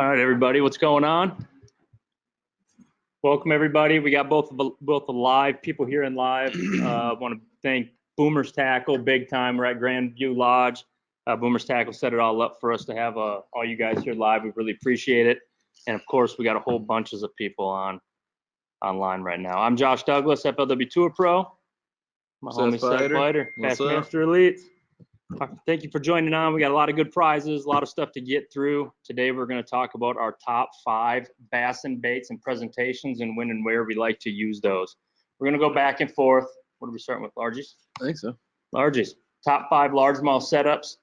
All right, everybody, what's going on? Welcome, everybody. We got both the live people here in live. I want to thank Boomer's Tackle, big time. We're at Grandview Lodge. Boomer's Tackle set it all up for us to have all you guys here live. We really appreciate it. And of course, we got a whole bunches of people online right now. I'm Josh Douglas, FLW Tour Pro. My homie Seth Feider, Bassmaster Elite. Thank you for joining on. We got a lot of good prizes, a lot of stuff to get through. Today we're going to talk about our top 5 Bassin baits and presentations and when and where we like to use those. We're going to go back and forth. What are we starting with, largies? I think so. Largies. Top 5 largemouth setups.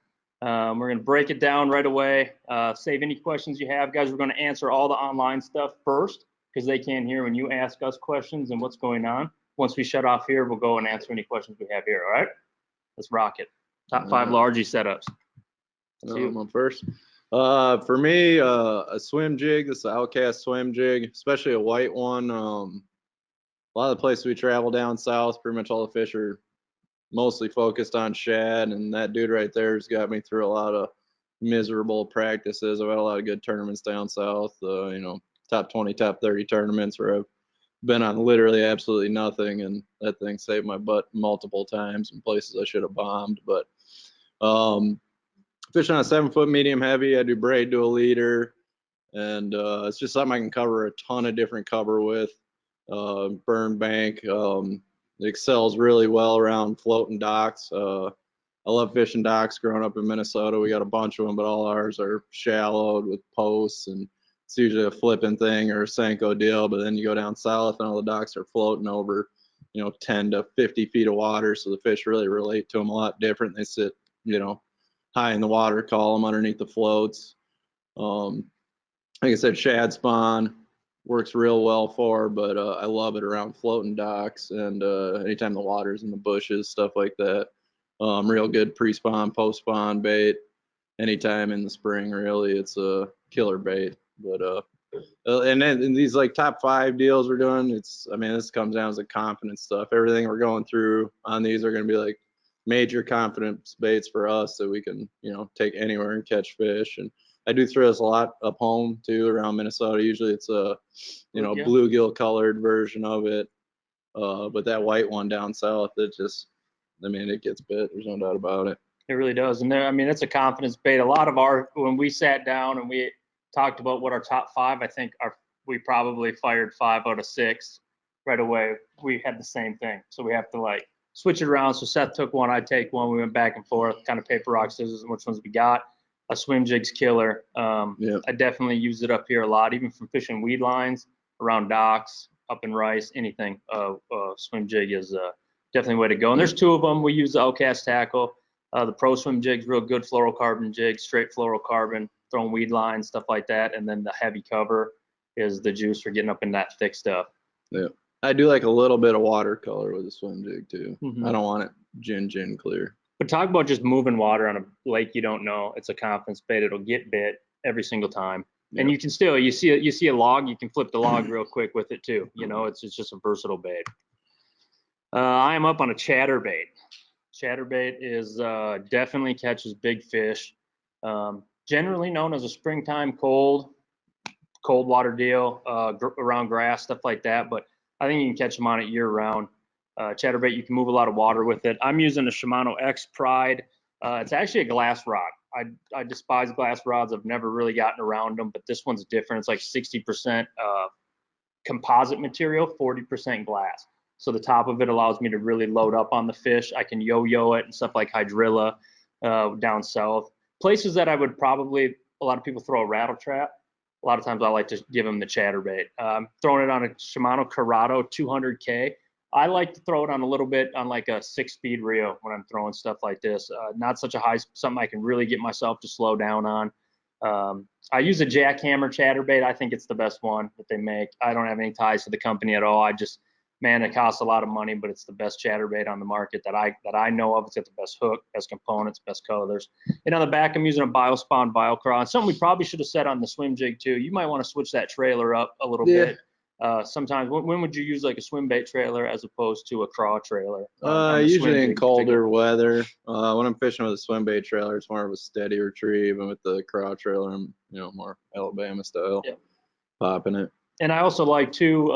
We're going to break it down right away. Save any questions you have. Guys, we're going to answer all the online stuff first because they can't hear when you ask us questions and what's going on. Once we shut off here, we'll go and answer any questions we have here, all right? Let's rock it. Top 5 largie setups. I'm on first. For me, a swim jig. This is an Outcast swim jig, especially a white one. A lot of the places we travel down south, pretty much all the fish are mostly focused on shad, and that dude right there has got me through a lot of miserable practices. I've had a lot of good tournaments down south, top 20, top 30 tournaments where I've been on literally absolutely nothing, and that thing saved my butt multiple times in places I should have bombed. But fishing on a 7-foot medium heavy, I do braid to a leader, and it's just something I can cover a ton of different cover with. Burn bank, it excels really well around floating docks. I love fishing docks. Growing up in Minnesota, we got a bunch of them, but all ours are shallowed with posts, and it's usually a flipping thing or a Senko deal. But then you go down south and all the docks are floating over 10 to 50 feet of water, so the fish really relate to them a lot different. They sit high in the water column underneath the floats. Like I said, shad spawn works real well for, but I love it around floating docks and anytime the water's in the bushes, stuff like that. Real good pre-spawn, post-spawn bait. Anytime in the spring, really, it's a killer bait. But and then in these like top 5 deals we're doing, this comes down to confidence stuff. Everything we're going through on these are going to be like major confidence baits for us that we can take anywhere and catch fish. And I do throw this a lot up home too around Minnesota. Usually it's a bluegill colored version of it, but that white one down south, it gets bit. There's no doubt about it. It really does. And it's a confidence bait. A lot of when we sat down and we talked about what our top 5, I think we probably fired 5 out of 6 right away. We had the same thing, so we have to switch it around. So Seth took one, I take one. We went back and forth, kind of paper rock scissors, and which ones we got. A swim jig's killer. I definitely use it up here a lot, even from fishing weed lines around docks, up in Rice, anything. Swim jig is definitely a way to go. And there's 2 of them. We use the Outcast tackle. The Pro Swim jig's real good fluorocarbon jig, straight fluorocarbon, throwing weed lines, stuff like that. And then the heavy cover is the juice for getting up in that thick stuff. Yeah. I do like a little bit of watercolor with a swim jig too. I don't want it gin clear. But talk about just moving water on a lake you don't know. It's a confidence bait. It'll get bit every single time. Yep. And you can still, you see a log, you can flip the log real quick with it too. It's just a versatile bait. I am up on a chatterbait. Chatterbait is definitely catches big fish. Generally known as a springtime cold water deal, around grass, stuff like that. But I think you can catch them on it year round. Chatterbait, you can move a lot of water with it. I'm using a Shimano X Pride. It's actually a glass rod. I despise glass rods. I've never really gotten around them, but this one's different. It's like 60% composite material, 40% glass. So the top of it allows me to really load up on the fish. I can yo-yo it and stuff like hydrilla down south. Places that I would probably, a lot of people throw a rattle trap. A lot of times I like to give them the chatterbait. I'm throwing it on a Shimano Corrado 200K. I like to throw it on a little bit on like a 6-speed reel when I'm throwing stuff like this. Not such a high, something I can really get myself to slow down on. I use a jackhammer chatterbait. I think it's the best one that they make. I don't have any ties to the company at all. It costs a lot of money, but it's the best chatterbait on the market that I know of. It's got the best hook, best components, best colors. And on the back, I'm using a BioSpawn BioCraw. And something we probably should have said on the swim jig too. You might want to switch that trailer up a little bit. Sometimes, when would you use like a swim bait trailer as opposed to a craw trailer? On the swim Usually jig in in particular? colder weather. When I'm fishing with a swim bait trailer, it's more of a steady retrieve, and with the craw trailer, I'm more Alabama style, Yeah. popping it. And I also like too,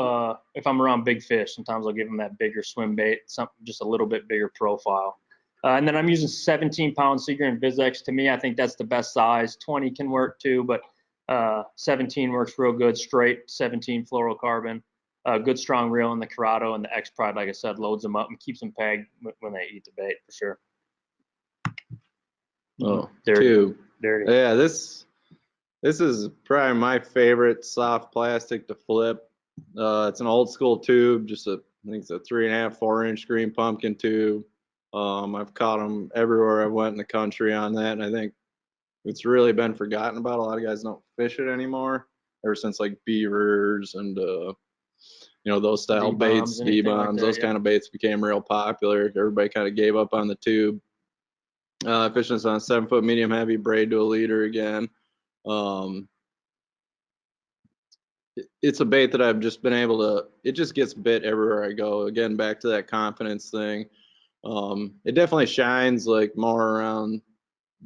if I'm around big fish, sometimes I'll give them that bigger swim bait, something just a little bit bigger profile. And then I'm using 17-pound Seagram Vizex. To me, I think that's the best size. 20 can work too, but 17 works real good. Straight 17 fluorocarbon. Good strong reel in the Corrado, and the X Pride, like I said, loads them up and keeps them pegged when they eat the bait for sure. Oh, Dirty. tube. Dirty. Yeah, this is probably my favorite soft plastic to flip. It's an old school tube, I think it's a 3.5, 4-inch green pumpkin tube. I've caught them everywhere I went in the country on that, and I think it's really been forgotten about. A lot of guys don't fish it anymore, ever since like beavers and those style baits, D-bombs, those kind of baits became real popular. Everybody kind of gave up on the tube. Fishing this on a 7-foot medium heavy braid to a leader again. It's a bait that I've just been able to, it just gets bit everywhere I go. Again, back to that confidence thing. It definitely shines like more around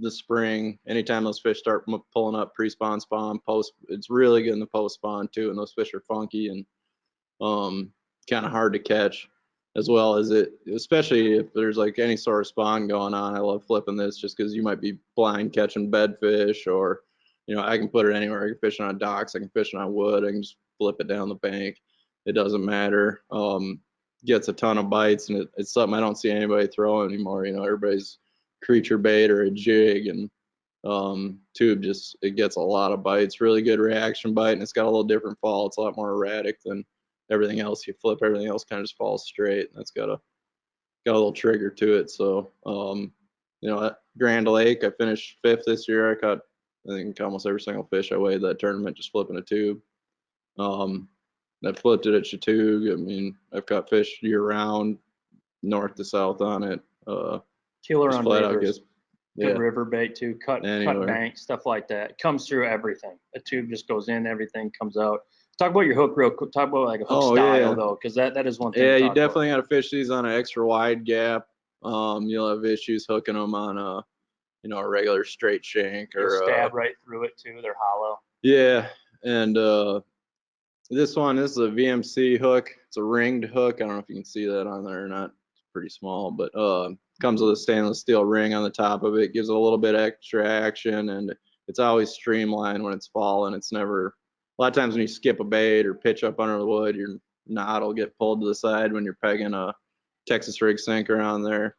the spring. Anytime those fish start pulling up pre-spawn, spawn, post, it's really good in the post spawn too. And those fish are funky and kind of hard to catch, as well as it, especially if there's like any sort of spawn going on. I love flipping this just because you might be blind catching bedfish, or I can put it anywhere. I can fish it on docks, I can fish it on wood, I can just flip it down the bank. It doesn't matter. Gets a ton of bites, and it's something I don't see anybody throw anymore. Everybody's creature bait or a jig, and tube just, it gets a lot of bites. Really good reaction bite, and it's got a little different fall. It's a lot more erratic than everything else. You flip, everything else kind of just falls straight. That's got a little trigger to it. So at Grand Lake, I finished 5th this year. I caught, I think, almost every single fish I weighed that tournament just flipping a tube. I flipped it at Chattooga. I mean, I've caught fish year round, north to south on it. Killer just on flat out beavers. gets, Good river bait too. Cut Anywhere. bank, stuff like that. It comes through everything. A tube just goes in, everything comes out. Talk about your hook real quick. Talk about like a hook style though, because that is one thing. Yeah, you definitely got to fish these on an extra wide gap. You'll have issues hooking them on a regular straight shank, or you'll stab right through it too. They're hollow. Yeah, and this is a VMC hook. It's a ringed hook. I don't know if you can see that on there or not. It's pretty small, but comes with a stainless steel ring on the top of it. Gives it a little bit extra action, and it's always streamlined when it's falling. It's never, a lot of times when you skip a bait or pitch up under the wood, your knot will get pulled to the side when you're pegging a Texas rig sinker on there.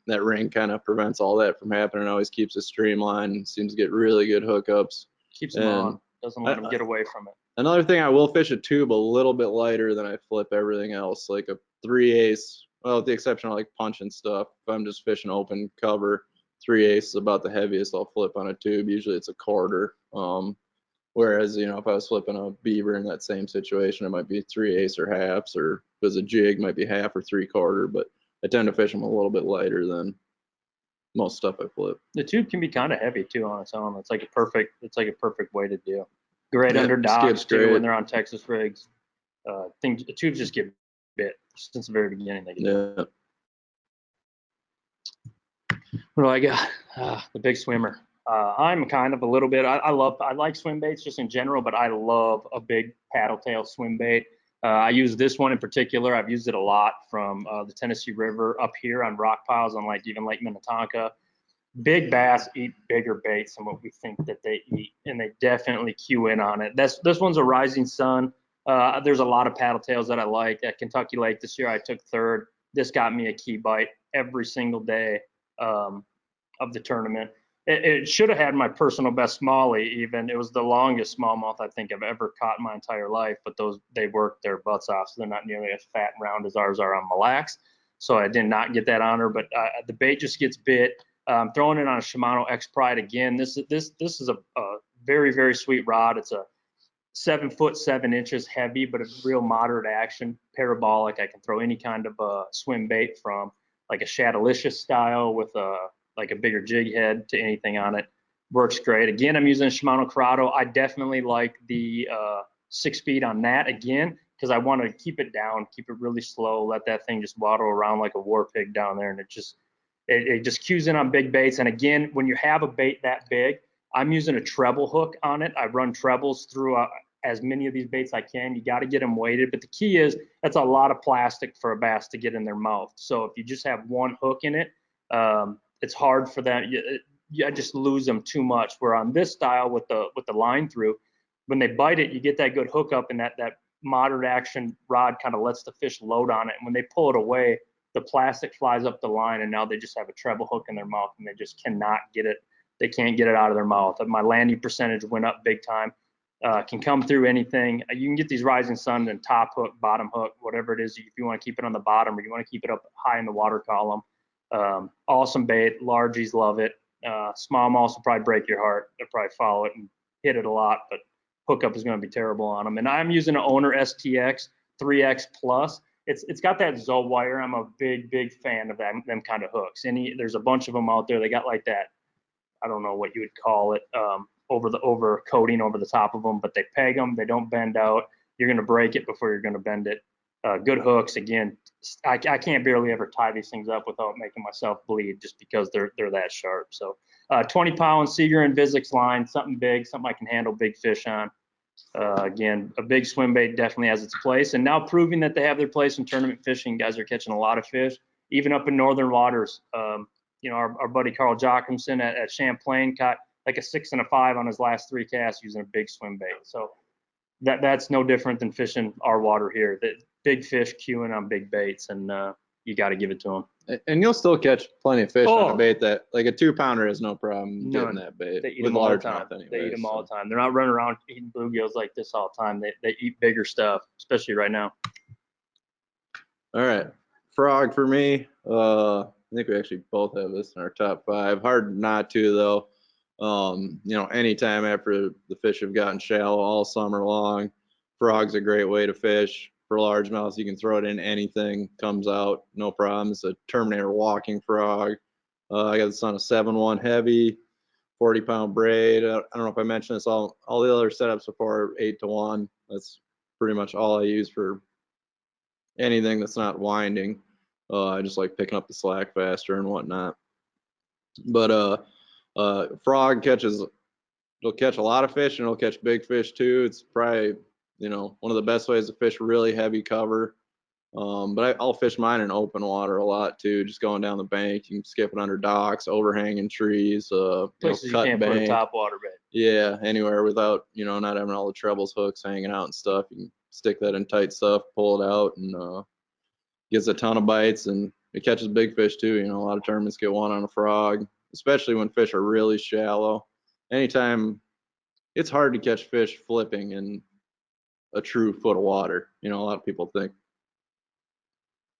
That ring kind of prevents all that from happening. It always keeps it streamlined. Seems to get really good hookups. Keeps them on. Doesn't let them get away from it. Another thing, I will fish a tube a little bit lighter than I flip everything else, like a 3/8. Well, with the exception of like punch and stuff. If I'm just fishing open cover, 3/8 is about the heaviest I'll flip on a tube. Usually it's a 1/4. Whereas, if I was flipping a beaver in that same situation, it might be 3/8 or halves, or if it was a jig, it might be 1/2 or 3/4. But I tend to fish them a little bit lighter than most stuff I flip. The tube can be kind of heavy too on its own. It's like a perfect weighted deal. Great under docks too when they're on Texas rigs. The tubes just get bit since the very beginning. They get bit. What do I got? The big swimmer. I'm kind of a little bit. I like swim baits just in general, but I love a big paddle tail swim bait. I use this one in particular. I've used it a lot from the Tennessee River up here on rock piles on even Lake Minnetonka. Big bass eat bigger baits than what we think that they eat, and they definitely cue in on it. This one's a Rising Sun. There's a lot of paddle tails that I like. At Kentucky Lake this year, I took 3rd. This got me a key bite every single day of the tournament. It should have had my personal best smallie even. It was the longest smallmouth I think I've ever caught in my entire life, but they work their butts off, so they're not nearly as fat and round as ours are on Mille Lacs. So I did not get that honor, but the bait just gets bit. I'm throwing it on a Shimano X Pride again. This is a very, very sweet rod. It's a 7 foot 7 inches heavy, but a real moderate action, parabolic. I can throw any kind of swim bait from like a Shadalicious style with a bigger jig head to anything on it. Works great. Again, I'm using a Shimano Corrado. I definitely like the 6 feet on that again, because I want to keep it down, keep it really slow, let that thing just waddle around like a war pig down there, and it just cues in on big baits. And again, when you have a bait that big, I'm using a treble hook on it. I run trebles through as many of these baits I can. You got to get them weighted, but the key is that's a lot of plastic for a bass to get in their mouth. So if you just have one hook in it, it's hard for them. You just lose them too much. Where on this style with the line through, when they bite it, you get that good hook up, and that moderate action rod kind of lets the fish load on it. And when they pull it away, the plastic flies up the line, and now they just have a treble hook in their mouth, and they just cannot get it. They can't get it out of their mouth. My landing percentage went up big time. Can come through anything. You can get these rising sun and top hook, bottom hook, whatever it is. If you want to keep it on the bottom or you want to keep it up high in the water column, awesome bait. Largies love it. Smallmouths will probably break your heart. They'll probably follow it and hit it a lot, but hookup is going to be terrible on them. And I'm using an Owner STX 3X Plus. It's got that Zoe wire. I'm a big fan of them kind of hooks. There's a bunch of them out there. They got like that, I don't know what you would call it, over coating over the top of them, but they peg them. They don't bend out. You're going to break it before you're going to bend it. Good hooks. Again, I can't barely ever tie these things up without making myself bleed just because they're that sharp. So 20-pound Seeger and Vizix line, something big, something I can handle big fish on. Again, a big swim bait definitely has its place, and now proving that they have their place in tournament fishing. Guys are catching a lot of fish, even up in northern waters. Our buddy Carl Jochimson at Champlain caught like a 6 and a 5 on his last 3 casts using a big swim bait. So that's no different than fishing our water here. The big fish queuing on big baits, and you got to give it to them. And you'll still catch plenty of fish on a bait that, like a 2-pounder is no problem getting that bait. They eat with them all the large time. mouth anyway, They eat them all the time. They're not running around eating bluegills like this all the time. They eat bigger stuff, especially right now. All right, frog for me. I think we actually both have this in our top 5. Hard not to though. Anytime after the fish have gotten shallow all summer long, frog's a great way to fish. For largemouths, you can throw it in anything, comes out, no problem. It's a Terminator walking frog. I got this on a 7-1 heavy, 40-pound braid. I don't know if I mentioned this, all the other setups before 8-1. That's pretty much all I use for anything that's not winding. I just like picking up the slack faster and whatnot. But frog it'll catch a lot of fish, and it'll catch big fish too. It's probably, one of the best ways to fish really heavy cover. But I'll fish mine in open water a lot too, just going down the bank. You can skip it under docks, overhanging trees, Places you cut can't bank. put a top water bait. Yeah, anywhere without, not having all the trebles, hooks hanging out and stuff. You can stick that in tight stuff, pull it out, and gets a ton of bites, and it catches big fish too. A lot of tournaments get one on a frog, especially when fish are really shallow. Anytime, it's hard to catch fish flipping in a true foot of water. A lot of people think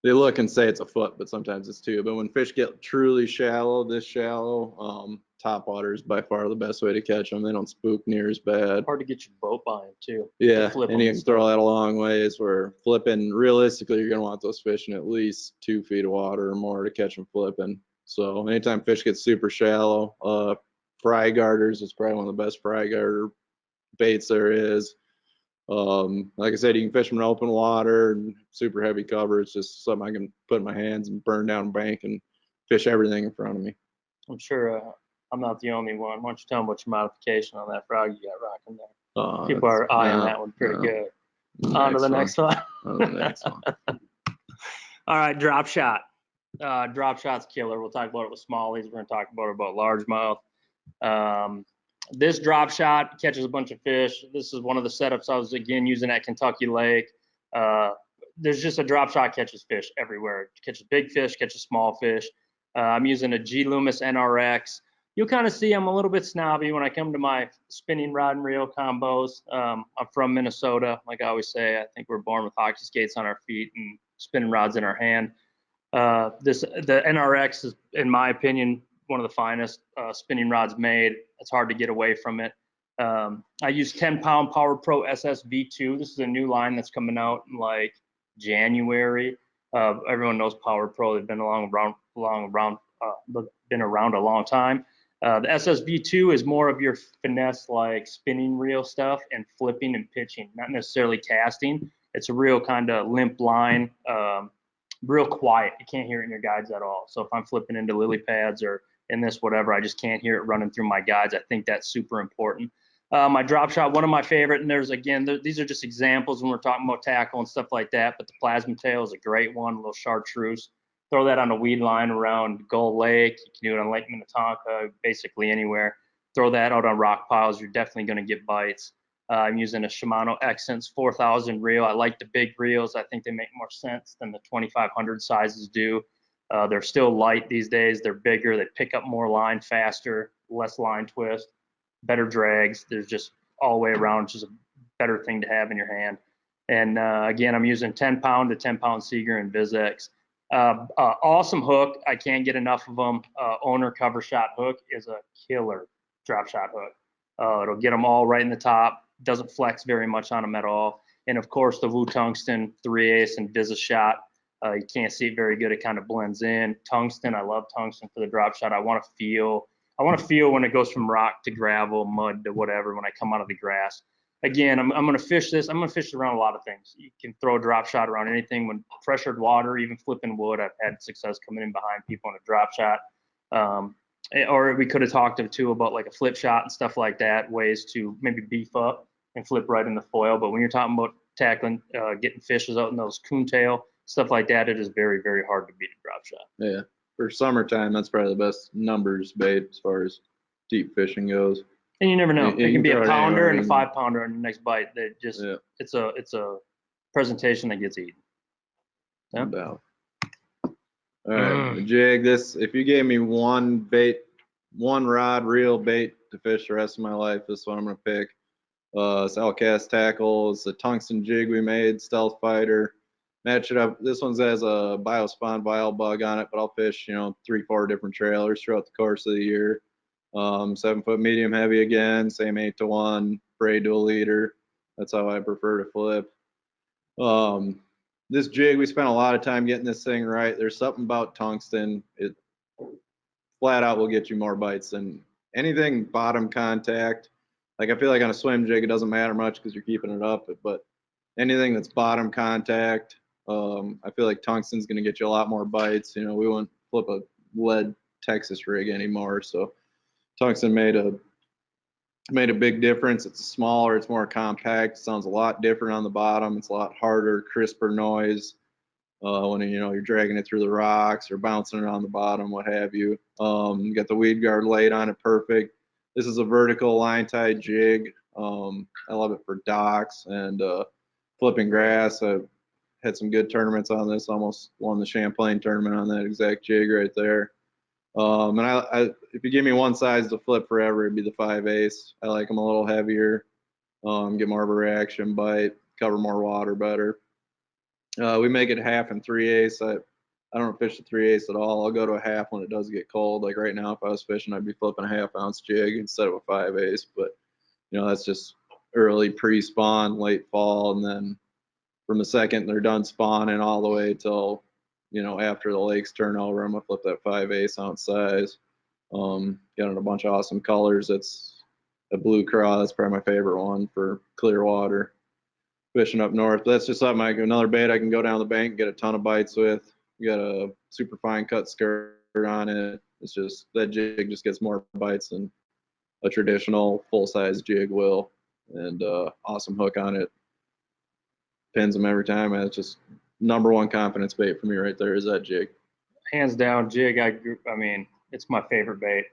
they look and say it's a foot, but sometimes it's 2. But when fish get truly shallow, this shallow, top water is by far the best way to catch them. They don't spook near as bad. Hard to get your boat by them too. Yeah, and you can throw that a long ways. Where flipping, realistically, you're gonna want those fish in at least 2 feet of water or more to catch them flipping. So anytime fish get super shallow, fry garters is probably one of the best fry garter baits there is. Like I said, you can fish them in open water and super heavy cover. It's just something I can put in my hands and burn down a bank and fish everything in front of me. I'm sure I'm not the only one. Why don't you tell them what your modification on that frog you got rocking there? People are eyeing that one pretty good. On to the next one. On to the next one. All right, drop shot. Drop shot's killer. We'll talk about it with smallies. We're going to talk about largemouth. This drop shot catches a bunch of fish. This is one of the setups I was, again, using at Kentucky Lake. There's just a drop shot catches fish everywhere. Catches big fish, catches small fish. I'm using a G Loomis NRX. You'll kind of see I'm a little bit snobby when I come to my spinning rod and reel combos. I'm from Minnesota. Like I always say, I think we're born with hockey skates on our feet and spinning rods in our hand. The NRX is, in my opinion, one of the finest spinning rods made. It's hard to get away from it. I use 10-pound Power Pro SSV2. This is a new line that's coming out in like January. Everyone knows Power Pro. They've been around a long time. The SSV2 is more of your finesse, like spinning reel stuff and flipping and pitching, not necessarily casting. It's a real kind of limp line, real quiet. You can't hear it in your guides at all. So if I'm flipping into lily pads or in this whatever, I just can't hear it running through my guides. I think that's super important. My drop shot, one of my favorite, and there's again, these are just examples when we're talking about tackle and stuff like that, but the plasma tail is a great one, a little chartreuse. Throw that on a weed line around Gull Lake. You can do it on Lake Minnetonka, basically anywhere. Throw that out on rock piles. You're definitely going to get bites. I'm using a Shimano Xsense 4000 reel. I like the big reels. I think they make more sense than the 2500 sizes do. They're still light these days. They're bigger. They pick up more line faster, less line twist, better drags. There's just all the way around just a better thing to have in your hand. And again, I'm using 10-pound to 10-pound Seeger and VizX. Awesome hook. I can't get enough of them. Owner cover shot hook is a killer drop shot hook. It'll get them all right in the top. Doesn't flex very much on them at all. And of course, the Wu Tungsten 3/8 and Viz shot. You can't see it very good. It kind of blends in. Tungsten, I love tungsten for the drop shot. I want to feel when it goes from rock to gravel, mud to whatever when I come out of the grass. Again, I'm going to fish this. I'm going to fish around a lot of things. You can throw a drop shot around anything. When pressured water, even flipping wood, I've had success coming in behind people on a drop shot. Or we could have talked too about like a flip shot and stuff like that, ways to maybe beef up and flip right in the foil. But when you're talking about tackling, getting fishes out in those coontail, stuff like that, it is very, very hard to beat a drop shot. Yeah, for summertime, that's probably the best numbers bait as far as deep fishing goes. And you never know. It can be a pounder and a 5-pounder on your next bite. That just it's a presentation that gets eaten. Yeah. No doubt. All right, jig. This, if you gave me one bait, one rod reel bait to fish the rest of my life, this one I'm gonna pick. It's Outcast Tackle. It's a tungsten jig we made, Stealth Feider. Match it up. This one has a Biospawn Vile Bug on it, but I'll fish, 3-4 different trailers throughout the course of the year. 7-foot medium heavy again, same 8-to-1, braid to a leader. That's how I prefer to flip. This jig, we spent a lot of time getting this thing right. There's something about tungsten. It flat out will get you more bites than anything bottom contact. Like, I feel like on a swim jig, it doesn't matter much because you're keeping it up, but anything that's bottom contact, I feel like tungsten's going to get you a lot more bites. We wouldn't flip a lead Texas rig anymore, so tungsten made a big difference. It's smaller, it's more compact, sounds a lot different on the bottom. It's a lot harder, crisper noise when you're dragging it through the rocks or bouncing it on the bottom, what have you. You got the weed guard laid on it perfect. This is a vertical line tied jig. I love it for docks and flipping grass. I've had some good tournaments on this. Almost won the Champlain tournament on that exact jig right there. And if you give me one size to flip forever, it'd be the 5/8. I like them a little heavier, get more of a reaction bite, cover more water better. We make it 1/2 and 3/8. I don't fish the 3/8 at all. I'll go to a 1/2 when it does get cold. Like right now, if I was fishing, I'd be flipping a 1/2 ounce jig instead of a 5/8. But that's just early pre-spawn, late fall, and then from the second they're done spawning all the way till after the lakes turn over, I'm gonna flip that 5/8 ounce size. Got in a bunch of awesome colors. It's a blue craw. That's probably my favorite one for clear water fishing up north. But that's just something another bait I can go down the bank and get a ton of bites with. You got a super fine cut skirt on it. It's just that jig just gets more bites than a traditional full size jig will, and awesome hook on it. Pins them every time. And it's just #1 confidence bait for me right there is that jig. Hands down, jig. I mean, it's my favorite bait.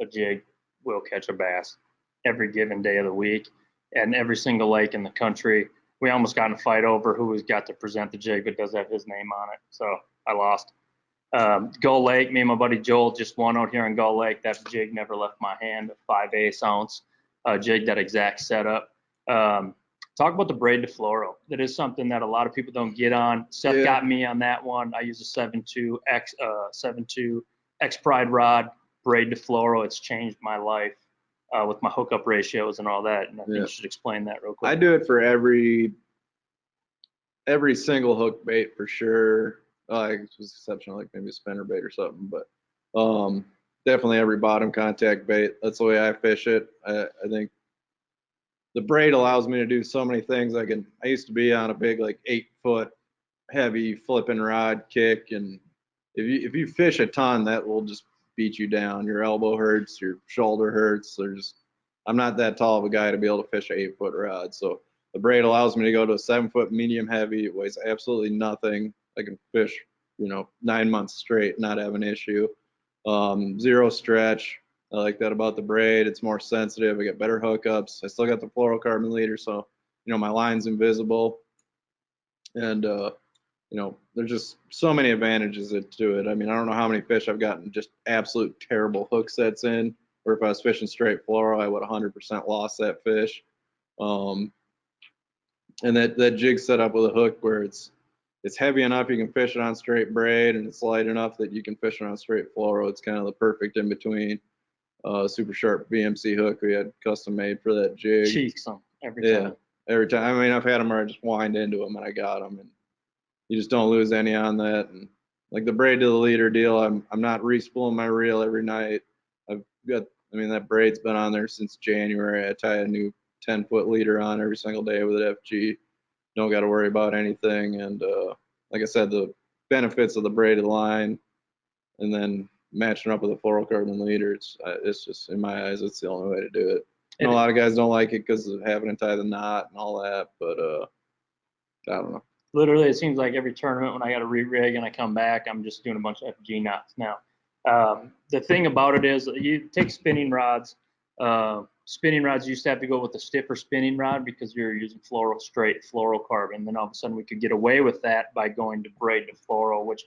A jig will catch a bass every given day of the week, and every single lake in the country. We almost got in a fight over who's got to present the jig, but does have his name on it. So I lost. Gull Lake, me and my buddy Joel just won out here in Gull Lake. That jig never left my hand. A 5/8 ounce jig, that exact setup. Talk about the braid to fluoro. That is something that a lot of people don't get on. Seth got me on that one. I use a 7.2 X Pride rod, braid to fluoro. It's changed my life with my hookup ratios and all that. And I think you should explain that real quick. I do it for every single hook bait for sure. It was exceptional, like maybe a spinner bait or something. But definitely every bottom contact bait. That's the way I fish it. I think the braid allows me to do so many things. I used to be on a big like 8-foot heavy flipping rod kick, and if you fish a ton, that will just beat you down. Your elbow hurts, your shoulder hurts. I'm not that tall of a guy to be able to fish an 8-foot rod. So the braid allows me to go to a 7-foot medium heavy. It weighs absolutely nothing. I can fish, 9 months straight, not have an issue. Zero stretch. I like that about the braid. It's more sensitive. I get better hookups. I still got the fluorocarbon leader, so my line's invisible. And there's just so many advantages to it. I mean, I don't know how many fish I've gotten just absolute terrible hook sets in, or if I was fishing straight fluoro, I would 100% lost that fish. And that jig set up with a hook where it's heavy enough you can fish it on straight braid, and it's light enough that you can fish it on straight fluoro. It's kind of the perfect in between. Super sharp VMC hook we had custom made for that jig. Cheeks them every time. Yeah, every time. I mean, I've had them where I just wind into them and I got them, and you just don't lose any on that. And like the braid to the leader deal, I'm not respooling my reel every night. That braid's been on there since January. I tie a new 10-foot leader on every single day with an FG. Don't got to worry about anything. And like I said, the benefits of the braided line, and then matching up with a fluorocarbon leader, it's just, in my eyes, it's the only way to do it. And a lot of guys don't like it because of having to tie the knot and all that, but I don't know. Literally, it seems like every tournament when I got a re-rig and I come back, I'm just doing a bunch of FG knots now. The thing about it is, you take spinning rods. Spinning rods used to have to go with a stiffer spinning rod because you're using straight fluorocarbon. Then all of a sudden we could get away with that by going to braid to fluoro, which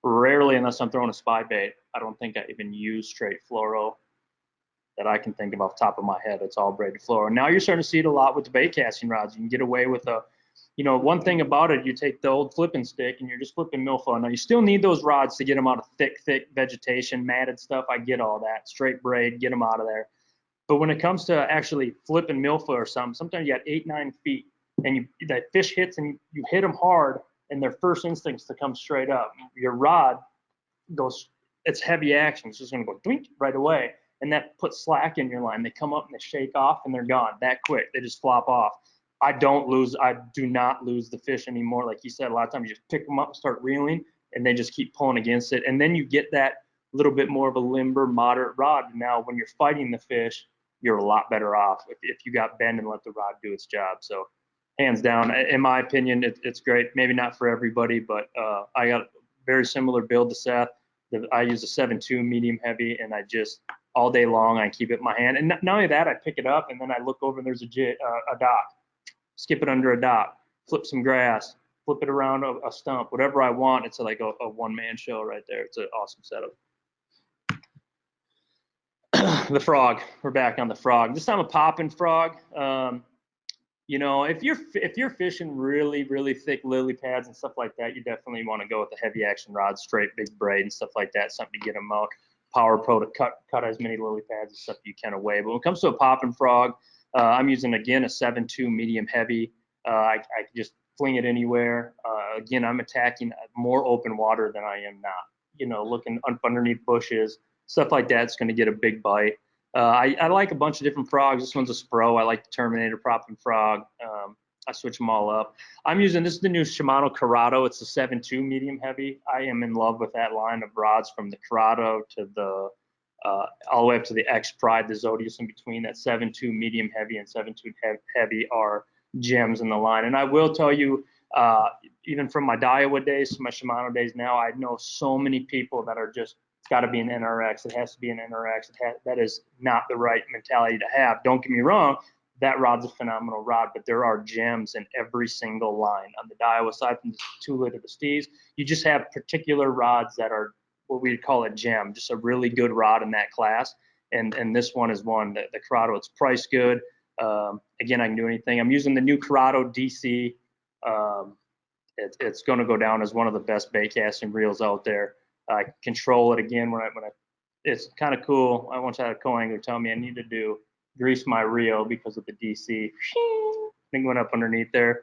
rarely, unless I'm throwing a spy bait, I don't think I even use straight fluoro that I can think of off the top of my head. It's all braid to fluoro. Now you're starting to see it a lot with the bait casting rods. You can get away with one thing about it, you take the old flipping stick and you're just flipping milfoil. Now you still need those rods to get them out of thick vegetation, matted stuff. I get all that. Straight braid, get them out of there. But when it comes to actually flipping milfoil or something, sometimes you got 8-9 feet and that fish hits and you hit them hard, and their first instinct is to come straight up. Your rod goes, it's heavy action. It's just going to go doink right away. And that puts slack in your line. They come up and they shake off and they're gone that quick. They just flop off. I do not lose the fish anymore. Like you said, a lot of times you just pick them up and start reeling, and they just keep pulling against it. And then you get that little bit more of a limber, moderate rod. Now, when you're fighting the fish, you're a lot better off if you got bend and let the rod do its job. So hands down, in my opinion, it's great. Maybe not for everybody, but I got a very similar build to Seth. I use a 7.2 medium heavy, and I just all day long I keep it in my hand. And not only that, I pick it up and then I look over and there's a dock. Skip it under a dock, flip some grass, flip it around a stump, whatever I want. It's like a one-man show right there. It's an awesome setup. The frog. We're back on the frog. This time a popping frog. If you're fishing really, really thick lily pads and stuff like that, you definitely want to go with the heavy action rod, straight big braid and stuff like that, something to get them out. Power Pro to cut as many lily pads and stuff you can away. But when it comes to a popping frog, I'm using, again, a 7.2 medium heavy. I can just fling it anywhere. Again, I'm attacking more open water than I am not. Looking underneath bushes, stuff like that's going to get a big bite. I like a bunch of different frogs. This one's a Spro. I like the Terminator popping frog. I switch them all up. This is the new Shimano Corrado. It's a 7.2 medium heavy. I am in love with that line of rods, from the Corrado to the all the way up to the X Pride, the Zodius in between. That 7.2 medium heavy and 7.2 heavy are gems in the line. And I will tell you, even from my Daiwa days to my Shimano days now, I know so many people that are just, it's got to be an NRX. It has to be an NRX. that is not the right mentality to have. Don't get me wrong. That rod's a phenomenal rod, but there are gems in every single line. On the Daiwa side, from the Tula to the Steves, you just have particular rods that are what we'd call a gem, just a really good rod in that class. And this one is one, the Corrado. It's priced good. Again, I can do anything. I'm using the new Corrado DC. It's going to go down as one of the best bait casting reels out there. I control it again when I it's kind of cool. I once had a co-angler tell me I need to grease my reel because of the DC. Thing went up underneath there.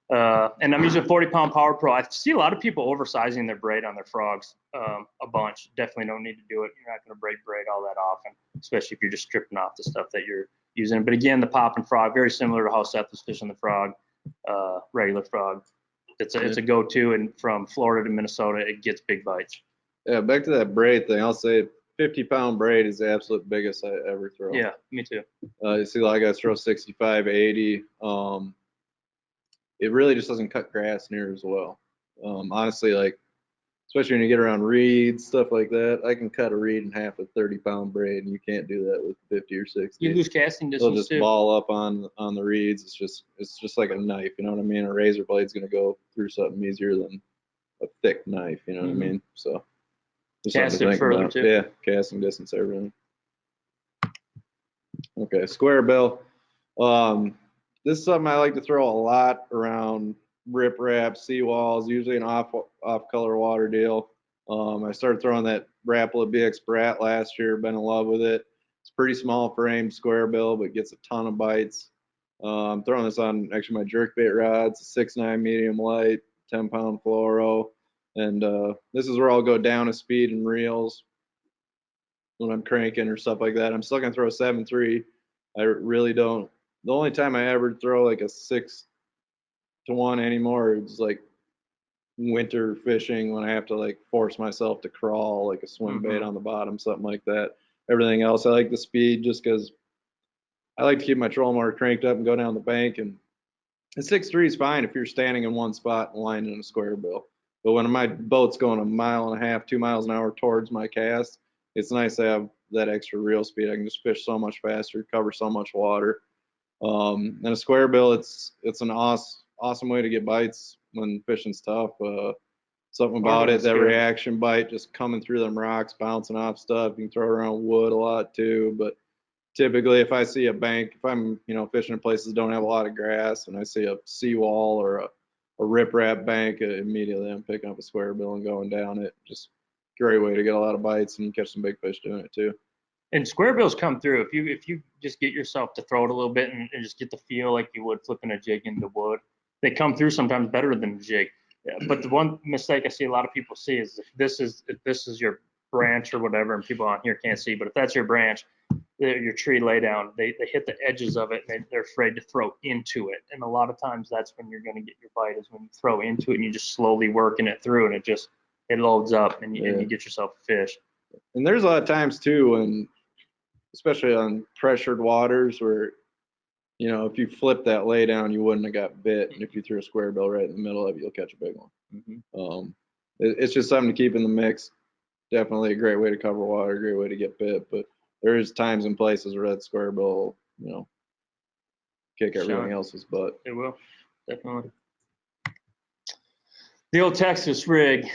And I'm using 40-pound Power Pro. I see a lot of people oversizing their braid on their frogs a bunch. Definitely don't need to do it. You're not going to braid all that often, especially if you're just stripping off the stuff that you're using. But again, the pop and frog, very similar to how Seth was fishing the frog, regular frog. It's a go-to, and from Florida to Minnesota, it gets big bites. Yeah, back to that braid thing. I'll say 50-pound braid is the absolute biggest I ever throw. Yeah, me too. You see a lot of guys throw 65, 80. It really just doesn't cut grass near as well. Honestly, like, especially when you get around reeds, stuff like that, I can cut a reed in half with 30-pound braid, and you can't do that with 50 or 60. You lose casting distance They'll just too. ball up on the reeds. It's just like a knife, you know what I mean? A razor blade's gonna go through something easier than a thick knife, you know what I mean? So cast it further too. Yeah, casting distance, everything. Okay, square bill. This is something I like to throw a lot around riprap, seawalls, usually an off color water deal. I started throwing that Rapala BX Brat last year, been in love with it. It's pretty small frame, square bill, but gets a ton of bites. I'm throwing this on actually my jerkbait rods, 6.9 medium light, 10-pound fluoro. And this is where I'll go down a speed and reels when I'm cranking or stuff like that. I'm still gonna throw a 7.3. I really don't. The only time I ever throw like a 6-to-1 anymore is like winter fishing when I have to like force myself to crawl like a swim bait on the bottom, something like that. Everything else, I like the speed just because I like to keep my trolling motor cranked up and go down the bank. And a 6.3 is fine if you're standing in one spot and lining in a square bill. But when my boat's going 1.5 miles, 2 miles an hour towards my cast, it's nice to have that extra reel speed. I can just fish so much faster, cover so much water. And a square bill, it's an awesome way to get bites when fishing's tough. Something about it, that reaction bite, just coming through them rocks, bouncing off stuff. You can throw around wood a lot too, but typically if I see a bank, if I'm fishing in places that don't have a lot of grass, and I see a seawall or a riprap bank, immediately I'm picking up a square bill and going down it. Just great way to get a lot of bites, and you catch some big fish doing it too. And square bills come through if you just get yourself to throw it a little bit and just get the feel like you would flipping a jig into wood. They come through sometimes better than the jig. But the one mistake I see a lot of people see is if this is your branch or whatever, and people on here can't see, but if that's your branch, your tree lay down, they hit the edges of it and they're afraid to throw into it. And a lot of times that's when you're going to get your bite, is when you throw into it and you just slowly working it through, and it loads up and you get yourself a fish. And there's a lot of times too when, especially on pressured waters, where if you flip that lay down, you wouldn't have got bit, and if you threw a square bill right in the middle of it, you'll catch a big one. It's just something to keep in the mix. Definitely a great way to cover water, a great way to get bit, but there's times and places where that square bill kick everything else's butt. It will, definitely. The old Texas rig.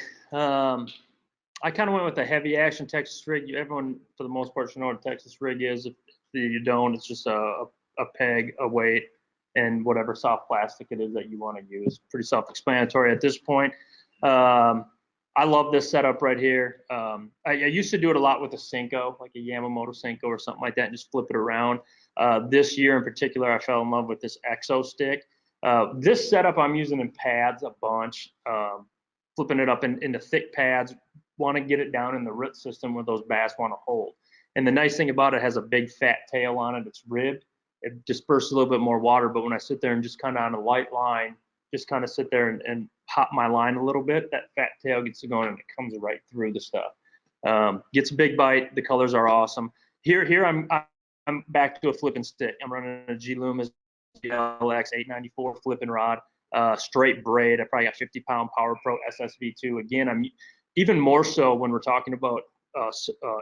I kind of went with a heavy action Texas rig. Everyone, for the most part, should know what a Texas rig is. If you don't, it's just a peg, a weight, and whatever soft plastic it is that you want to use. Pretty self-explanatory at this point. I love this setup right here. I used to do it a lot with a Senko, like a Yamamoto Senko or something like that, and just flip it around. This year in particular, I fell in love with this Exo stick. This setup I'm using in pads a bunch, flipping it up into thick pads. Want to get it down in the root system where those bass want to hold. And the nice thing about it has a big fat tail on it. It's ribbed. It disperses a little bit more water, but when I sit there and just kind of on a light line, just kind of sit there and hop my line a little bit, that fat tail gets going and it comes right through the stuff. Gets a big bite. The colors are awesome. Here I'm back to a flipping stick. I'm running a G Loomis LX 894 flipping rod, straight braid. I probably got 50-pound Power Pro SSV2. Again, I'm even more so when we're talking about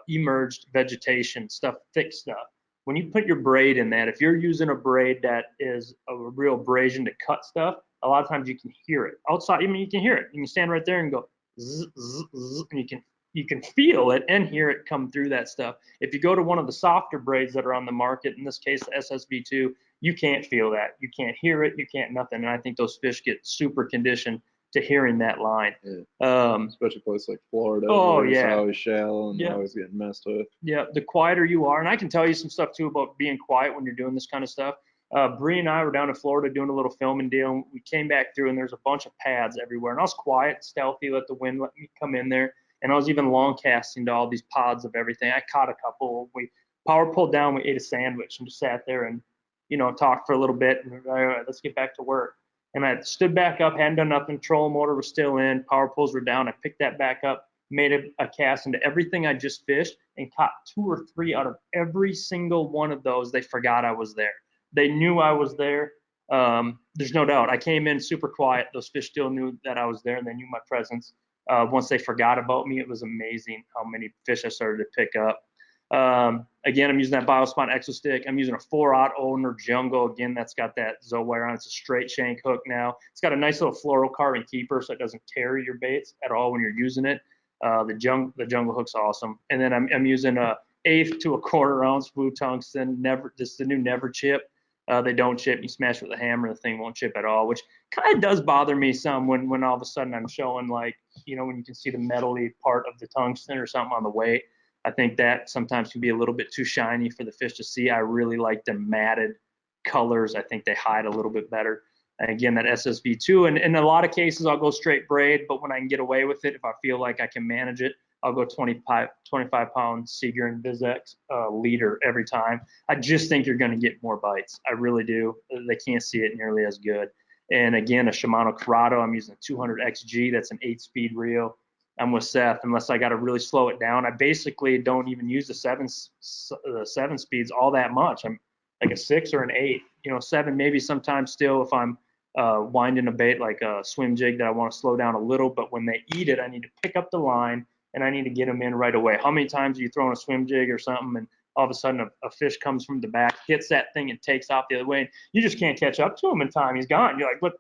emerged vegetation stuff, thick stuff. When you put your braid in that, if you're using a braid that is a real abrasion to cut stuff, a lot of times you can hear it outside. I mean, you can hear it. You can stand right there and go zzz, zzz, zzz, and you can feel it and hear it come through that stuff. If you go to one of the softer braids that are on the market, in this case the SSV2, you can't feel that. You can't hear it. You can't nothing. And I think those fish get super conditioned to hearing that line. Especially places like Florida. Oh, It's yeah. always shallow and always getting messed with. Yeah, the quieter you are, and I can tell you some stuff too about being quiet when you're doing this kind of stuff. Bree and I were down in Florida doing a little filming deal. We came back through and there's a bunch of pads everywhere. And I was quiet, stealthy, let the wind let me come in there. And I was even long casting to all these pods of everything. I caught a couple. We power pulled down. We ate a sandwich and just sat there and, talked for a little bit. And all right, let's get back to work. And I stood back up, hadn't done nothing. Trolling motor was still in. Power pulls were down. I picked that back up, made a cast into everything I just fished, and caught 2 or 3 out of every single one of those. They forgot I was there. They knew I was there. There's no doubt. I came in super quiet. Those fish still knew that I was there, and they knew my presence. Once they forgot about me, it was amazing how many fish I started to pick up. Again, I'm using that Biospon Exo Stick. I'm using a 4/0 owner Jungle. Again, that's got that Zoe wire on. It's a straight shank hook now. It's got a nice little fluorocarbon keeper, so it doesn't tear your baits at all when you're using it. The jungle hook's awesome. And then I'm using a 1/8 to 1/4 ounce blue tungsten. This is the new Never Chip. They don't chip. You smash with a hammer, the thing won't chip at all, which kind of does bother me some when all of a sudden I'm showing, like, when you can see the metally part of the tungsten or something on the weight. I think that sometimes can be a little bit too shiny for the fish to see. I really like the matted colors. I think they hide a little bit better. And again, that SSV2, and in a lot of cases, I'll go straight braid, but when I can get away with it, if I feel like I can manage it, I'll go 25-pound Seeger and VizX leader every time. I just think you're going to get more bites. I really do. They can't see it nearly as good. And again, a Shimano Corrado, I'm using a 200 XG. That's an 8-speed reel. I'm with Seth. Unless I got to really slow it down, I basically don't even use the seven speeds all that much. I'm like a 6 or an 8. 7 maybe sometimes still if I'm winding a bait like a swim jig that I want to slow down a little. But when they eat it, I need to pick up the line and I need to get them in right away. How many times are you throwing a swim jig or something and all of a sudden a fish comes from the back, hits that thing and takes off the other way, and you just can't catch up to him in time. He's gone. You're like,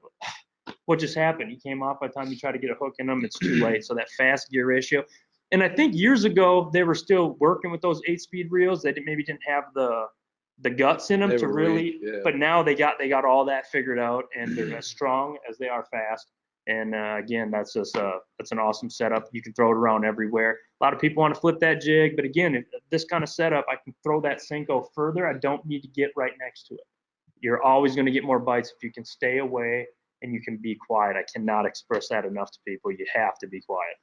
what just happened? He came off by the time you try to get a hook in him, it's too late. So that fast gear ratio. And I think years ago they were still working with those 8-speed reels. They maybe didn't have the guts in them to really, yeah. But now they got all that figured out, and they're as strong as they are fast. And again, that's an awesome setup. You can throw it around everywhere. A lot of people want to flip that jig, but again, this kind of setup, I can throw that Senko further. I don't need to get right next to it. You're always going to get more bites if you can stay away and you can be quiet. I cannot express that enough to people. You have to be quiet.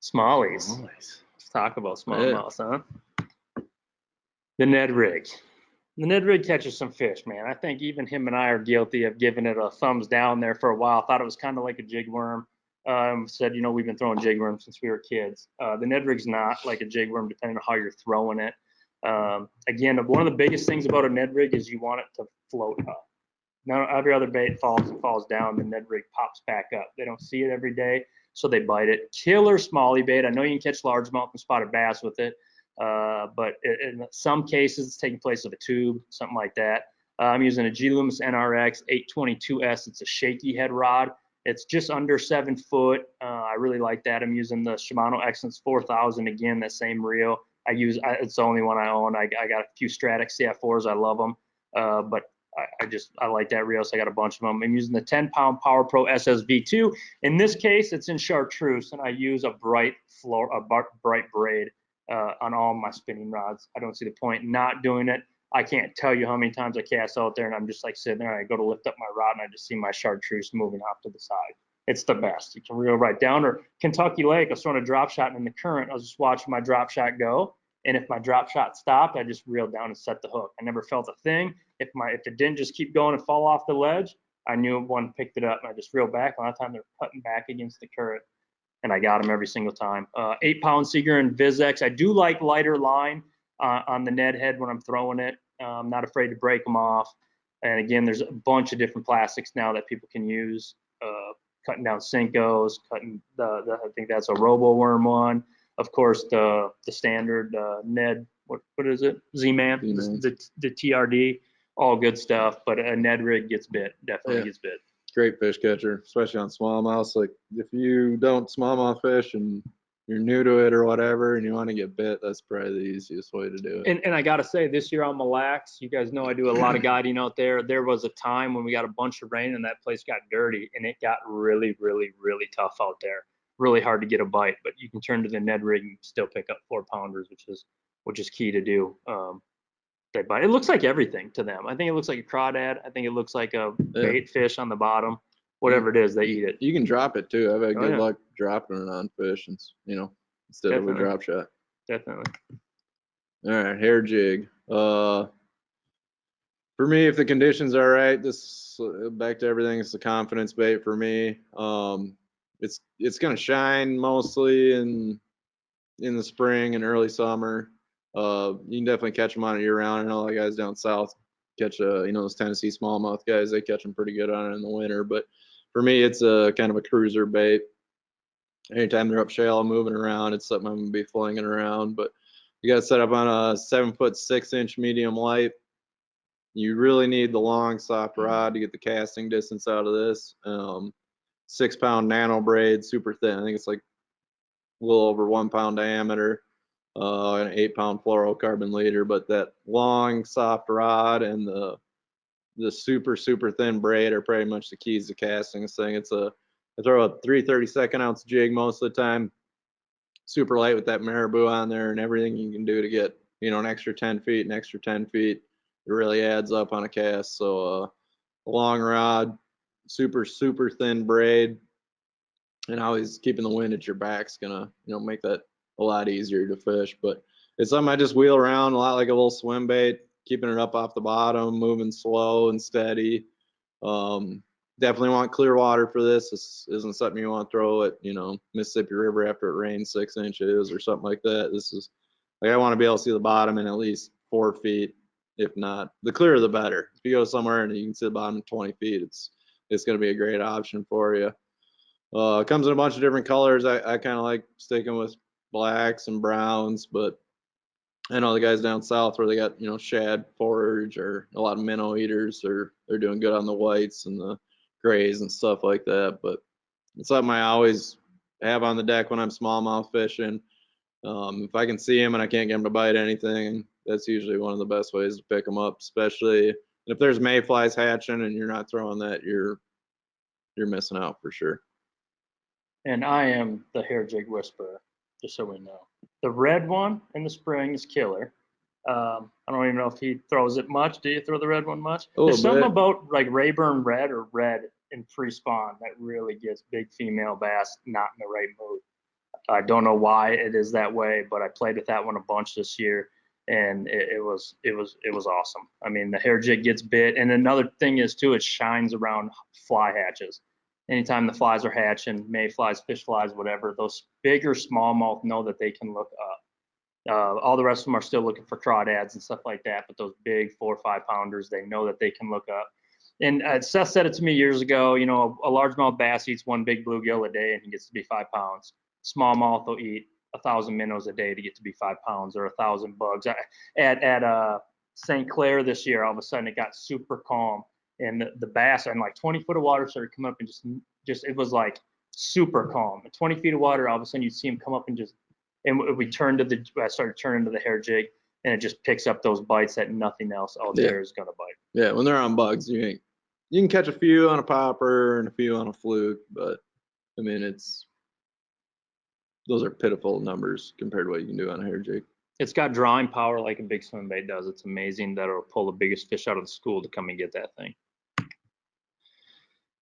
Smallies. Let's talk about smallmouth, huh? The Ned rig. The Ned rig catches some fish, man. I think even him and I are guilty of giving it a thumbs down there for a while. Thought it was kind of like a jig worm. Said, we've been throwing jig worms since we were kids. The Ned rig's not like a jig worm, depending on how you're throwing it. Again, one of the biggest things about a Ned rig is you want it to float up. Now, every other bait falls down, the Ned rig pops back up. They don't see it every day, so they bite it. Killer smallie bait. I know you can catch largemouth and spotted bass with it. But in some cases, it's taking place of a tube, something like that. I'm using a G Loomis NRX 822S. It's a shaky head rod. It's just under 7 foot. I really like that. I'm using the Shimano Excellence 4000 again, that same reel. It's the only one I own. I got a few Stratax CF4s. I love them, but I like that reel, so I got a bunch of them. I'm using the 10-pound Power Pro SSV2. In this case, it's in chartreuse, and I use a bright braid on all my spinning rods. I don't see the point in not doing it. I can't tell you how many times I cast out there and I'm just like sitting there and I go to lift up my rod and I just see my chartreuse moving off to the side. It's the best. You can reel right down. Or Kentucky Lake, I was throwing a drop shot in the current. I was just watching my drop shot go. And if my drop shot stopped, I just reeled down and set the hook. I never felt a thing. If it didn't just keep going and fall off the ledge, I knew one picked it up and I just reeled back. A lot of times they're cutting back against the current. And I got them every single time. 8-pound Seeger and VizX. I do like lighter line on the Ned head when I'm throwing it. I'm not afraid to break them off. And again, there's a bunch of different plastics now that people can use. Cutting down Senkos, cutting I think that's a Robo Worm one. Of course, the standard Ned, what is it? Z-Man, the TRD, all good stuff. But a Ned rig gets bit, definitely gets bit. Great fish catcher, especially on smallmouth. Like if you don't smallmouth fish and you're new to it or whatever and you want to get bit, that's probably the easiest way to do it. And I got to say, this year on Mille Lacs, you guys know I do a lot of guiding out there. There was a time when we got a bunch of rain and that place got dirty and it got really, really, really tough out there. Really hard to get a bite, but you can turn to the Ned rig and still pick up 4-pounders, which is key to do. they bite. It looks like everything to them. I think it looks like a crawdad. I think it looks like a bait fish on the bottom. Whatever it is, they eat it. You can drop it too. I've had good yeah. luck dropping it on fish, and instead of a drop shot. Definitely. All right, hair jig. For me, if the conditions are right, this back to everything. It's a confidence bait for me. It's gonna shine mostly in the spring and early summer. You can definitely catch them on it year round. I know the guys down south catch those Tennessee smallmouth guys. They catch them pretty good on it in the winter. But for me, it's a kind of a cruiser bait. Anytime they're up shallow moving around, it's something I'm gonna be flinging around. But you got to set up on a 7-foot 6-inch medium light. You really need the long soft rod to get the casting distance out of this. 6-pound nano braid, super thin. I think it's like a little over 1 pound diameter, an 8-pound fluorocarbon leader. But that long soft rod and the super thin braid are pretty much the keys to casting this thing. I throw a 3/32 ounce jig most of the time, super light with that marabou on there, and everything you can do to get an extra 10 feet, an extra 10 feet. It really adds up on a cast. So a long rod, super thin braid, and always keeping the wind at your back's gonna make that a lot easier to fish. But it's something I just wheel around a lot like a little swim bait, keeping it up off the bottom, moving slow and steady. Definitely want clear water for this. This isn't something you want to throw at Mississippi River after it rains 6 inches or something like that. This is like I want to be able to see the bottom in at least 4 feet, if not. The clearer the better. If you go somewhere and you can see the bottom 20 feet, it's going to be a great option for you. It comes in a bunch of different colors. I kind of like sticking with blacks and browns, but I know the guys down south where they got shad forage or a lot of minnow eaters, they're doing good on the whites and the grays and stuff like that. But it's something I always have on the deck when I'm smallmouth fishing. If I can see them and I can't get them to bite anything, that's usually one of the best ways to pick them up. Especially if there's mayflies hatching and you're not throwing that, you're missing out for sure. And I am the hair jig whisperer, just so we know. The red one in the spring is killer. I don't even know if he throws it much. Do you throw the red one much? There's something about like Rayburn red or red in pre-spawn that really gets big female bass not in the right mood. I don't know why it is that way, but I played with that one a bunch this year, and it was awesome. I mean, the hair jig gets bit, and another thing is too, it shines around fly hatches. Anytime the flies are hatching, mayflies, fish flies, whatever, those bigger smallmouth know that they can look up. All the rest of them are still looking for crawdads and stuff like that, but those big 4 or 5 pounders, they know that they can look up. And Seth said it to me years ago, a largemouth bass eats 1 big bluegill a day and he gets to be 5 pounds. Smallmouth will eat 1,000 minnows a day to get to be 5 pounds, or 1,000 bugs. At St. Clair this year, all of a sudden it got super calm, and the bass in like 20 foot of water started coming up and just it was like super calm. At 20 feet of water, all of a sudden you'd see them come up and I started turning to the hair jig, and it just picks up those bites that nothing else out there is gonna bite. Yeah, when they're on bugs, you can catch a few on a popper and a few on a fluke, but I mean those are pitiful numbers compared to what you can do on a hair jig. It's got drawing power like a big swim bait does. It's amazing that it'll pull the biggest fish out of the school to come and get that thing.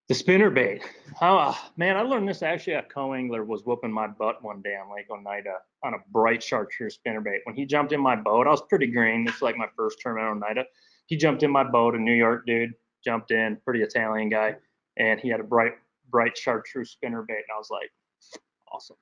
The spinner bait. Man, I learned this actually. A co-angler was whooping my butt one day on Lake Oneida on a bright chartreuse spinnerbait. When he jumped in my boat, I was pretty green. It's like my first tournament on Oneida. He jumped in my boat, a New York dude, jumped in, pretty Italian guy, and he had a bright chartreuse spinnerbait, and I was like, awesome.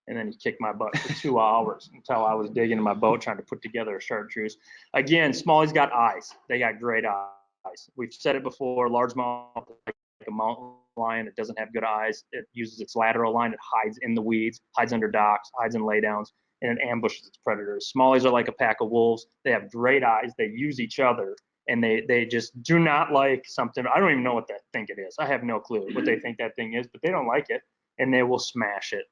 And then he kicked my butt for 2 hours until I was digging in my boat trying to put together a chartreuse. Again, Smalley's got eyes. They got great eyes. We've said it before, largemouth like a mountain lion. It doesn't have good eyes. It uses its lateral line. It hides in the weeds, hides under docks, hides in laydowns, and it ambushes its predators. Smalleys are like a pack of wolves. They have great eyes. They use each other, and they just do not like something. I don't even know what they think it is. I have no clue what they think that thing is, but they don't like it, and they will smash it.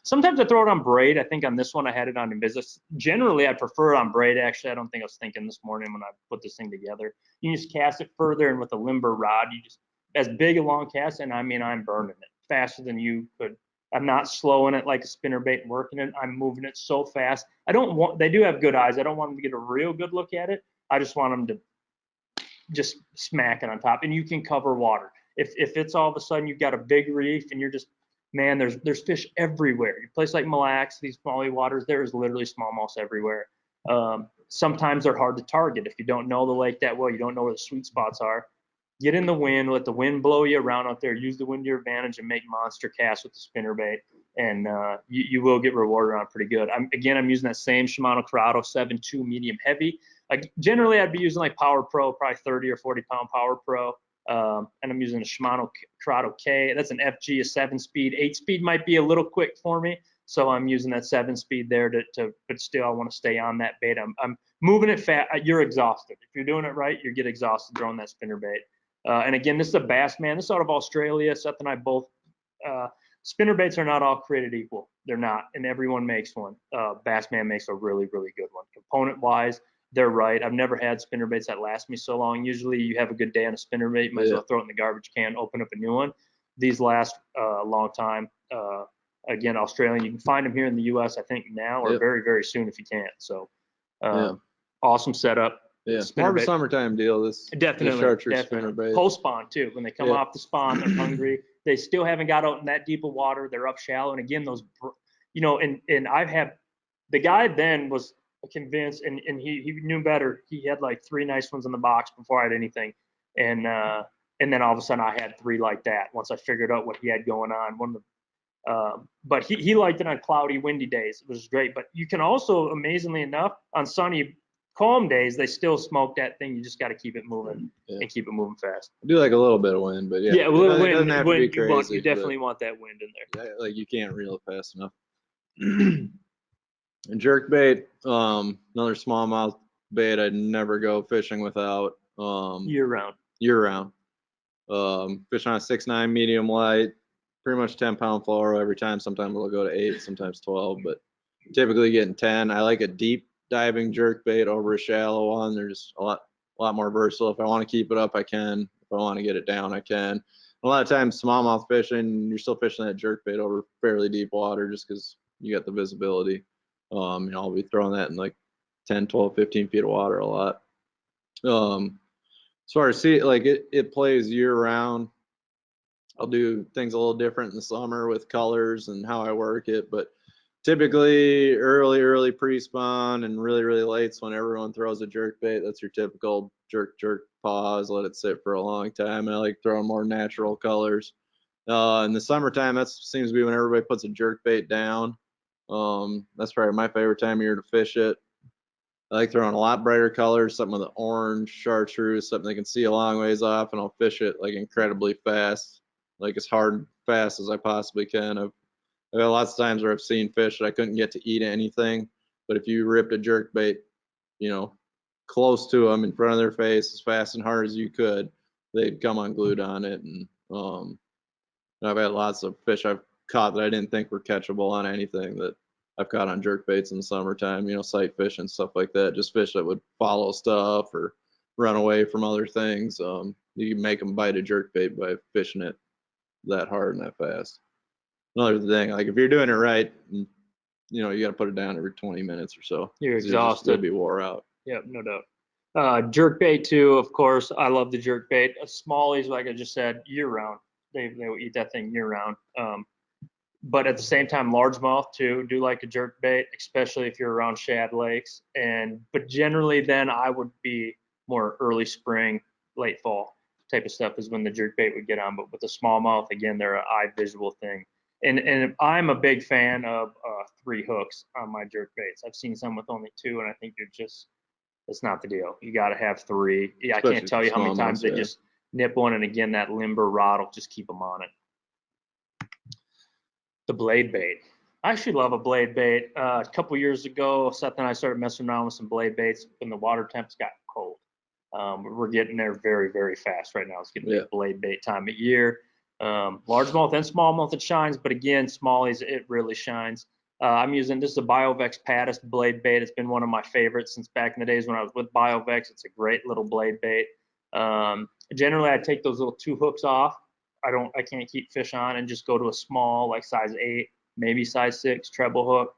Sometimes I throw it on braid. I think on this one I had it on Invisus. Generally, I prefer it on braid, actually. I don't think I was thinking this morning when I put this thing together. You just cast it further, and with a limber rod, you just as big a long cast, and I mean, I'm burning it faster than you could. I'm not slowing it like a spinnerbait and working it. I'm moving it so fast. They do have good eyes. I don't want them to get a real good look at it, I just want them to just smack it on top, and you can cover water. If it's all of a sudden you've got a big reef and you're just, man, there's fish everywhere. A place like Mille Lacs, these smaller waters, there is literally smallmouths everywhere. Sometimes they're hard to target if you don't know the lake that well. You don't know where the sweet spots are. Get in the wind, let the wind blow you around out there. Use the wind to your advantage and make monster casts with the spinnerbait, and you will get rewarded on pretty good. I'm using that same Shimano Corrado 7.2 medium heavy. Generally, I'd be using like Power Pro, probably 30 or 40 pound Power Pro. And I'm using a Shimano Corrado K. That's an FG, a 7-speed. 8-speed might be a little quick for me, so I'm using that 7-speed there but still I want to stay on that bait. I'm moving it fast. You're exhausted. If you're doing it right, you get exhausted throwing that spinnerbait. And again, this is a Bass Man. This is out of Australia. Seth and I both. Spinnerbaits are not all created equal. They're not, and everyone makes one. Bass Man makes a really, really good one. Component-wise, they're right. I've never had spinnerbaits that last me so long. Usually you have a good day on a spinnerbait, might as well throw it in the garbage can, open up a new one. These last a long time. Again, Australian, you can find them here in the U.S., I think now or very, very soon if you can. So awesome setup. Yeah, more of a summertime deal. This chartreuse spinnerbait. Post spawn too. When they come off the spawn, they're hungry. They still haven't got out in that deep of water. They're up shallow. And again, those, and I've had, the guy then was convinced, and he knew better. He had like 3 nice ones in the box before I had anything, and then all of a sudden I had 3 like that once I figured out what he had going on. But he liked it on cloudy, windy days. It was great. But you can also, amazingly enough, on sunny, calm days, they still smoke that thing. You just got to keep it moving and keep it moving fast. I do like a little bit of wind, but a little wind. Doesn't have to be crazy, you definitely want that wind in there. Like you can't reel it fast enough. And jerkbait, another smallmouth bait I'd never go fishing without. Year round. Fishing on a 6.9 medium light, pretty much 10-pound fluoro every time. Sometimes it'll go to 8, sometimes 12, but typically getting 10. I like a deep diving jerkbait over a shallow one. They're just a lot more versatile. If I want to keep it up, I can. If I want to get it down, I can. A lot of times smallmouth fishing, you're still fishing that jerkbait over fairly deep water just because you got the visibility. I'll be throwing that in like 10, 12, 15 feet of water a lot. As far as it plays year round. I'll do things a little different in the summer with colors and how I work it, but typically early pre-spawn and really late's when everyone throws a jerkbait. That's your typical jerk, pause, let it sit for a long time. I like throwing more natural colors. In the summertime, that seems to be when everybody puts a jerkbait down. That's probably my favorite time of year to fish it. I like throwing a lot brighter colors, something with an orange chartreuse, something they can see a long ways off, and I'll fish it like incredibly fast, like as hard and fast as I possibly can. I've had lots of times where I've seen fish that I couldn't get to eat anything, but if you ripped a jerkbait, close to them in front of their face as fast and hard as you could, they'd come unglued on it. And I've had lots of fish I've caught that I didn't think were catchable on anything that I've caught on jerkbaits in the summertime, sight fish and stuff like that. Just fish that would follow stuff or run away from other things. You can make them bite a jerkbait by fishing it that hard and that fast. Another thing, like if you're doing it right, you got to put it down every 20 minutes or so. You're exhausted. You'll be wore out. Yep, no doubt. Jerkbait too, of course. I love the jerkbait. Smallies, like I just said, year round. They will eat that thing year round. But at the same time, largemouth too, do like a jerkbait, especially if you're around shad lakes. But generally then I would be more early spring, late fall type of stuff is when the jerkbait would get on. But with the smallmouth, again, they're an eye visual thing. And I'm a big fan of 3 hooks on my jerkbaits. I've seen some with only 2, and I think it's not the deal. You got to have 3. Yeah, I can't tell you how many times they just nip one, and again, that limber rod will just keep them on it. The blade bait. I actually love a blade bait. A couple years ago, Seth and I started messing around with some blade baits when the water temps got cold. We're getting there very, very fast right now. It's getting to be blade bait time of year. Largemouth and smallmouth, it shines, but again, smallies, it really shines. I'm using, this is a BioVex Paddis blade bait. It's been one of my favorites since back in the days when I was with BioVex. It's a great little blade bait. Generally, I take those little 2 hooks off. I can't keep fish on and just go to a small, like size 8, maybe size 6 treble hook,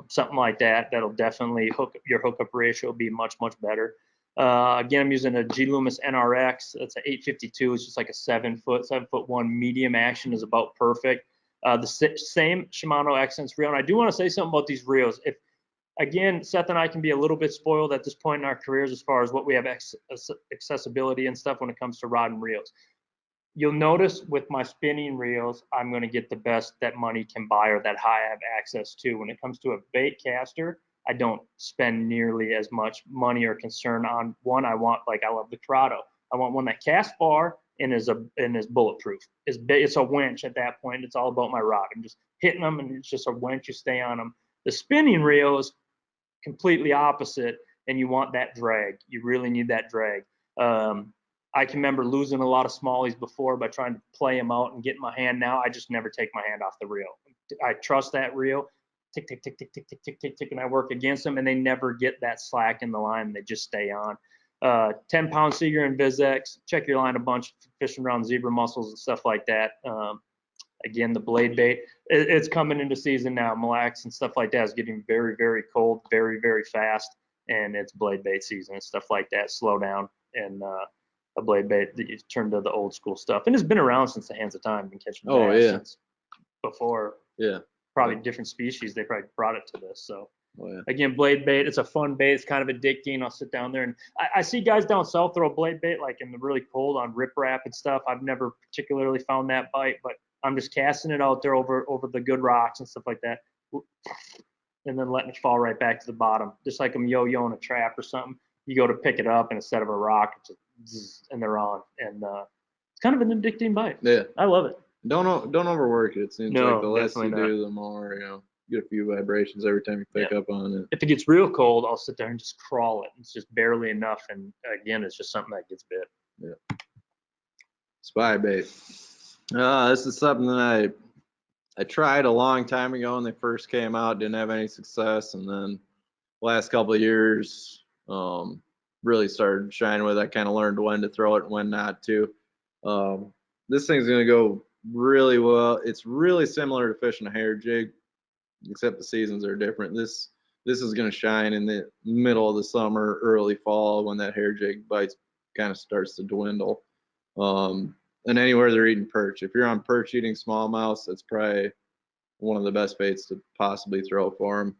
something like that. That'll definitely your hookup ratio will be much, much better. Again, I'm using a G Loomis NRX. It's an 852. It's just like a 7'1" medium action is about perfect. The same Shimano Accents reel. And I do want to say something about these reels. If again, Seth and I can be a little bit spoiled at this point in our careers as far as what we have accessibility and stuff when it comes to rod and reels. You'll notice with my spinning reels, I'm going to get the best that money can buy or that I have access to. When it comes to a bait caster, I don't spend nearly as much money or concern on one. I love the Corrado. I want one that casts far and is bulletproof. It's a winch at that point. It's all about my rod. I'm just hitting them, and it's just a winch. You stay on them. The spinning reel is completely opposite, and you want that drag. You really need that drag. I can remember losing a lot of smallies before by trying to play them out and get in my hand. Now I just never take my hand off the reel. I trust that reel. Tick, tick, tick, tick, tick, tick, tick, tick, tick, and I work against them, and they never get that slack in the line. They just stay on. 10-pound Seeger and Vizex. Check your line a bunch, fishing around zebra mussels and stuff like that. Again, the blade bait. It's coming into season now. Mille Lacs and stuff like that is getting very, very cold, very, very fast, and it's blade bait season and stuff like that. Slow down, and a blade bait that you turn to the old school stuff, and it's been around since the hands of time. Been catching bass since before. Yeah. Probably different species. They probably brought it to this. So yeah. Again, blade bait. It's a fun bait. It's kind of addicting. I'll sit down there and I see guys down south throw blade bait like in the really cold on riprap and stuff. I've never particularly found that bite, but I'm just casting it out there over the good rocks and stuff like that, and then letting it fall right back to the bottom, just like I'm yo-yoing a trap or something. You go to pick it up, and instead of a rock, it's just and they're on, and it's kind of an addicting bite. Yeah, I love it. Don't overwork it. It seems like the less you do, the more get a few vibrations every time you pick up on it. If it gets real cold, I'll sit there and just crawl it. It's just barely enough, and again, it's just something that gets bit. Yeah. Spy bait. This is something that I tried a long time ago when they first came out. Didn't have any success, and then last couple of years really started shining with it. I kind of learned when to throw it and when not to. This thing's gonna go really well. It's really similar to fishing a hair jig, except the seasons are different. This is going to shine in the middle of the summer, early fall, when that hair jig bites kind of starts to dwindle. And anywhere they're eating perch. If you're on perch eating smallmouth, that's probably one of the best baits to possibly throw for them.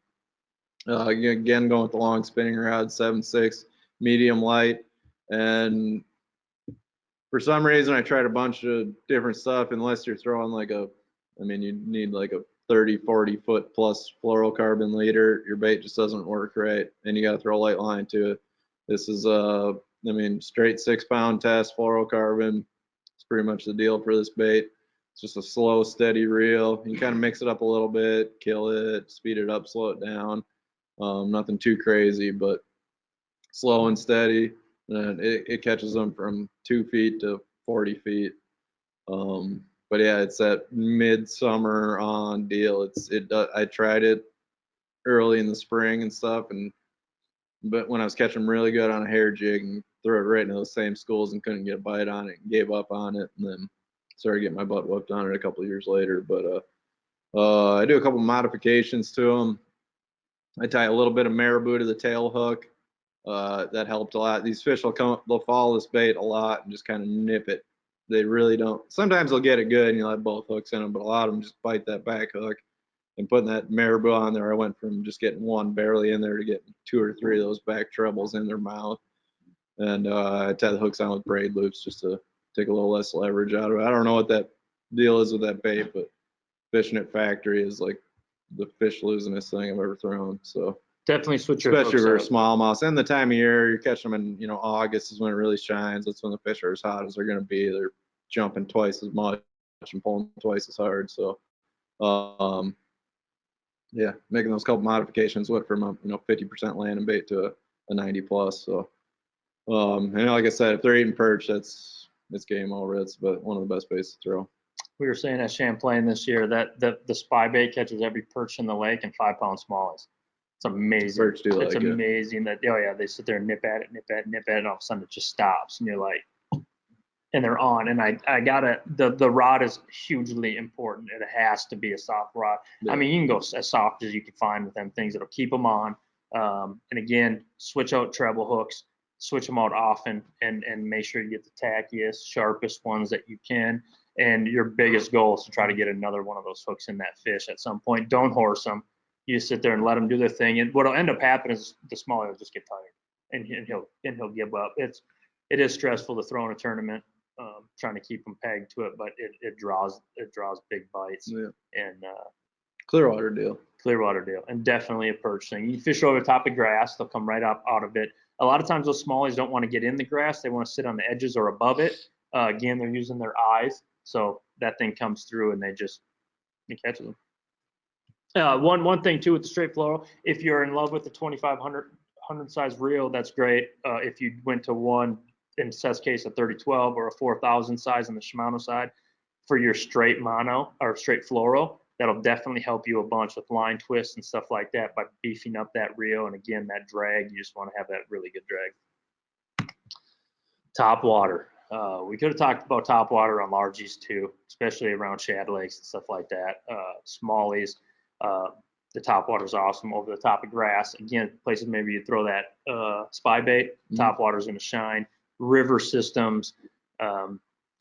Again, going with the long spinning rod, 7.6, medium light, and for some reason I tried a bunch of different stuff. Unless you're throwing you need like a 30-40 foot plus fluorocarbon leader, your bait just doesn't work right, and you got to throw a light line to it. This is straight 6-pound test fluorocarbon. It's pretty much the deal for this bait. It's just a slow, steady reel. You can kind of mix it up a little bit, kill it, speed it up, slow it down. Nothing too crazy, but slow and steady. And it catches them from 2 feet to 40 feet. But yeah, it's that midsummer on deal. I tried it early in the spring and stuff, but when I was catching them really good on a hair jig and threw it right into those same schools and couldn't get a bite on it and gave up on it, and then started getting my butt whooped on it a couple of years later. But I do a couple modifications to them. I tie a little bit of marabou to the tail hook. That helped a lot. These fish they'll follow this bait a lot and just kind of nip it. They really don't. Sometimes they'll get it good and you'll have both hooks in them, but a lot of them just bite that back hook. And putting that marabou on there, I went from just getting one barely in there to getting 2 or 3 of those back trebles in their mouth. And I tie the hooks on with braid loops just to take a little less leverage out of it. I don't know what that deal is with that bait, but fishing at factory is like the fish losingest thing I've ever thrown. So definitely switch your especially for hooks smallmouth. And the time of year you're catching them in, August is when it really shines. That's when the fish are as hot as they're going to be. They're jumping twice as much and pulling twice as hard. So, yeah, making those couple modifications went from a 50% landing bait to a 90 plus. So, and like I said, if they're eating perch, it's game over. It's one of the best baits to throw. We were saying at Champlain this year that the spy bait catches every perch in the lake and 5-pound smallies. It's amazing. Perch do it's like amazing that they sit there and nip at it, and all of a sudden it just stops, and you're like, and they're on. And I gotta the rod is hugely important. It has to be a soft rod. Yeah. I mean, you can go as soft as you can find with them things that'll keep them on. And again, switch out treble hooks. switch them out often, and make sure you get the tackiest, sharpest ones that you can. And your biggest goal is to try to get another one of those hooks in that fish at some point. Don't horse them. You sit there and let them do their thing. And what'll end up happening is the smaller will just get tired, and he'll give up. It is stressful to throw in a tournament, trying to keep them pegged to it, but it draws big bites. Yeah. And Clearwater deal. And definitely a perch thing. You fish over the top of grass, they'll come right up out of it. A lot of times those smallies don't want to get in the grass. They want to sit on the edges or above it. Again, they're using their eyes. So that thing comes through and it catches them. One thing too with the straight fluoro, if you're in love with the 2500 size reel, that's great. If you went to one, in Seth's case, a 3012 or a 4000 size on the Shimano side, for your straight mono or straight fluoro, that'll definitely help you a bunch with line twists and stuff like that by beefing up that reel. And again, that drag, you just want to have that really good drag. Top water. We could have talked about top water on largies too, especially around shad lakes and stuff like that. Smallies, the top water is awesome over the top of grass. Again, places maybe you throw that spy bait, top water is going to shine. River systems,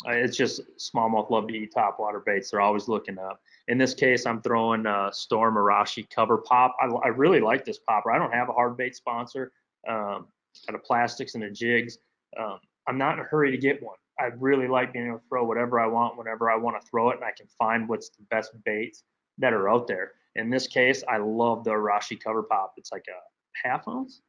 it's just smallmouth love to eat top water baits. They're always looking up. In this case, I'm throwing Storm Arashi Cover Pop. I really like this popper. I don't have a hard bait sponsor. Got a plastics and a jigs. I'm not in a hurry to get one. I really like being able to throw whatever I want whenever I want to throw it, and I can find what's the best baits that are out there. In this case, I love the Arashi Cover Pop. It's like a half ounce.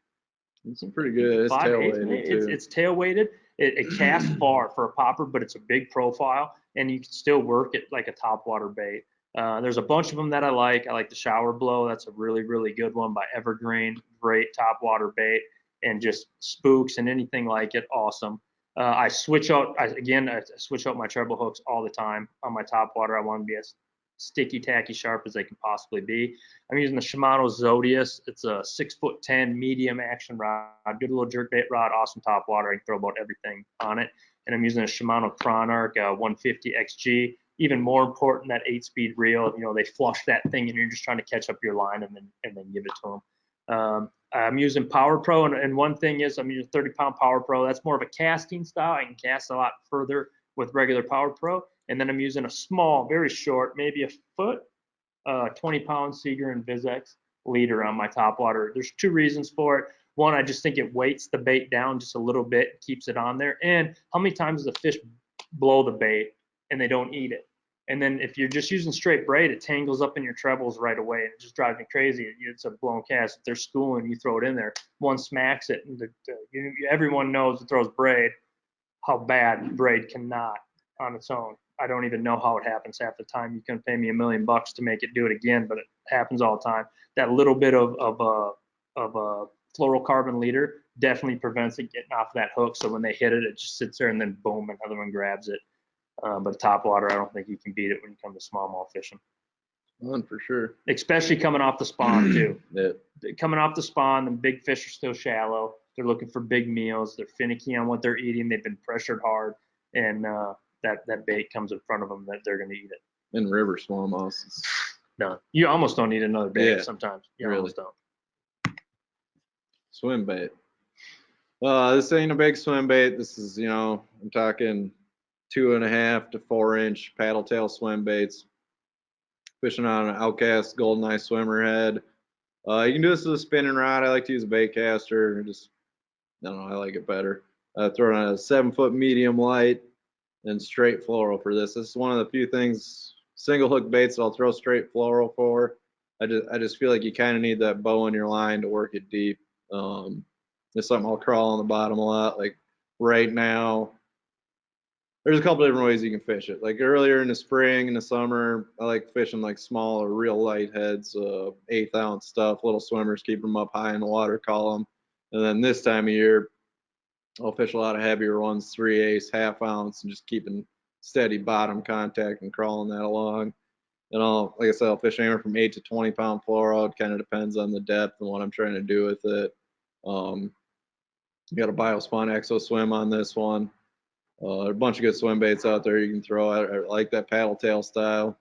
It's pretty good. It's tail weighted too. It's tail weighted. It casts far for a popper, but it's a big profile, and you can still work it like a top water bait. There's a bunch of them that I like. I like the Shower Blow. That's a really, really good one by Evergreen. Great top water bait, and just spooks and anything like it. Awesome. I switch out my treble hooks all the time on my top water. I want to be as sticky, tacky, sharp as they can possibly be. I'm using the Shimano Zodius. It's a 6'10" medium action rod, good little jerkbait rod, awesome top water. I can throw about everything on it. And I'm using a Shimano Chronarch 150 XG. Even more important, that 8-speed reel. They flush that thing, and you're just trying to catch up your line and then give it to them. I'm using Power Pro, and one thing is I'm using 30-pound Power Pro. That's more of a casting style. I can cast a lot further with regular Power Pro. And then I'm using a small, very short, maybe a foot, 20-pound Seeger and Vizex leader on my top water. There's two reasons for it. One, I just think it weights the bait down just a little bit, keeps it on there. And how many times does the fish blow the bait and they don't eat it? And then if you're just using straight braid, it tangles up in your trebles right away, and it just drives me crazy. It's a blown cast. If they're schooling, you throw it in there. One smacks it, and everyone knows that throws braid, how bad braid cannot on its own. I don't even know how it happens half the time. You can pay me $1 million to make it do it again, but it happens all the time. That little bit of a fluorocarbon leader definitely prevents it getting off that hook. So when they hit it, it just sits there, and then boom, another one grabs it. But top water, I don't think you can beat it when you come to smallmouth fishing. One for sure. Especially coming off the spawn too. Yeah. Coming off the spawn, the big fish are still shallow. They're looking for big meals. They're finicky on what they're eating. They've been pressured hard, and that bait comes in front of them that they're going to eat it. In river smallmouth. No, you almost don't need another bait sometimes. You really almost don't. Swim bait. This ain't a big swim bait. This is, I'm talking 2.5 to 4 inch paddle tail swim baits. Fishing on an Outcast Goldeneye swimmer head. You can do this with a spinning rod. I like to use a bait caster. I don't know, I like it better. Throw it on a 7-foot medium light and straight fluoro for this. This is one of the few things, single hook baits that I'll throw straight fluoro for. I just feel like you kind of need that bow in your line to work it deep. It's something I'll crawl on the bottom a lot. Like right now, there's a couple different ways you can fish it. Like earlier in the spring and the summer, I like fishing like small or real light heads, 1/8 ounce stuff, little swimmers, keep them up high in the water column. And then this time of year, I'll fish a lot of heavier ones, 3/8, half ounce, and just keeping steady bottom contact and crawling that along. And like I said, I'll fish anywhere from 8 to 20 pound fluoro. It kind of depends on the depth and what I'm trying to do with it. You got a Biospon Exo Swim on this one. A bunch of good swim baits out there you can throw. I like that paddle tail style.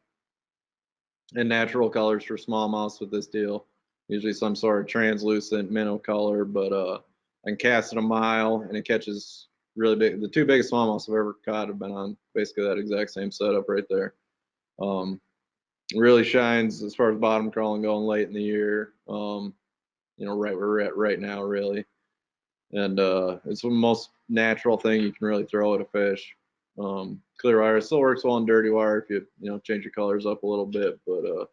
And natural colors for smallmouths with this deal. Usually some sort of translucent minnow color, but I can cast it a mile and it catches really big. The 2 biggest smallmouths I've ever caught have been on basically that exact same setup right there. Really shines as far as bottom crawling going late in the year. Right where we're at right now, really. And it's the most natural thing you can really throw at a fish. Clear wire still works well in dirty wire if you change your colors up a little bit, but a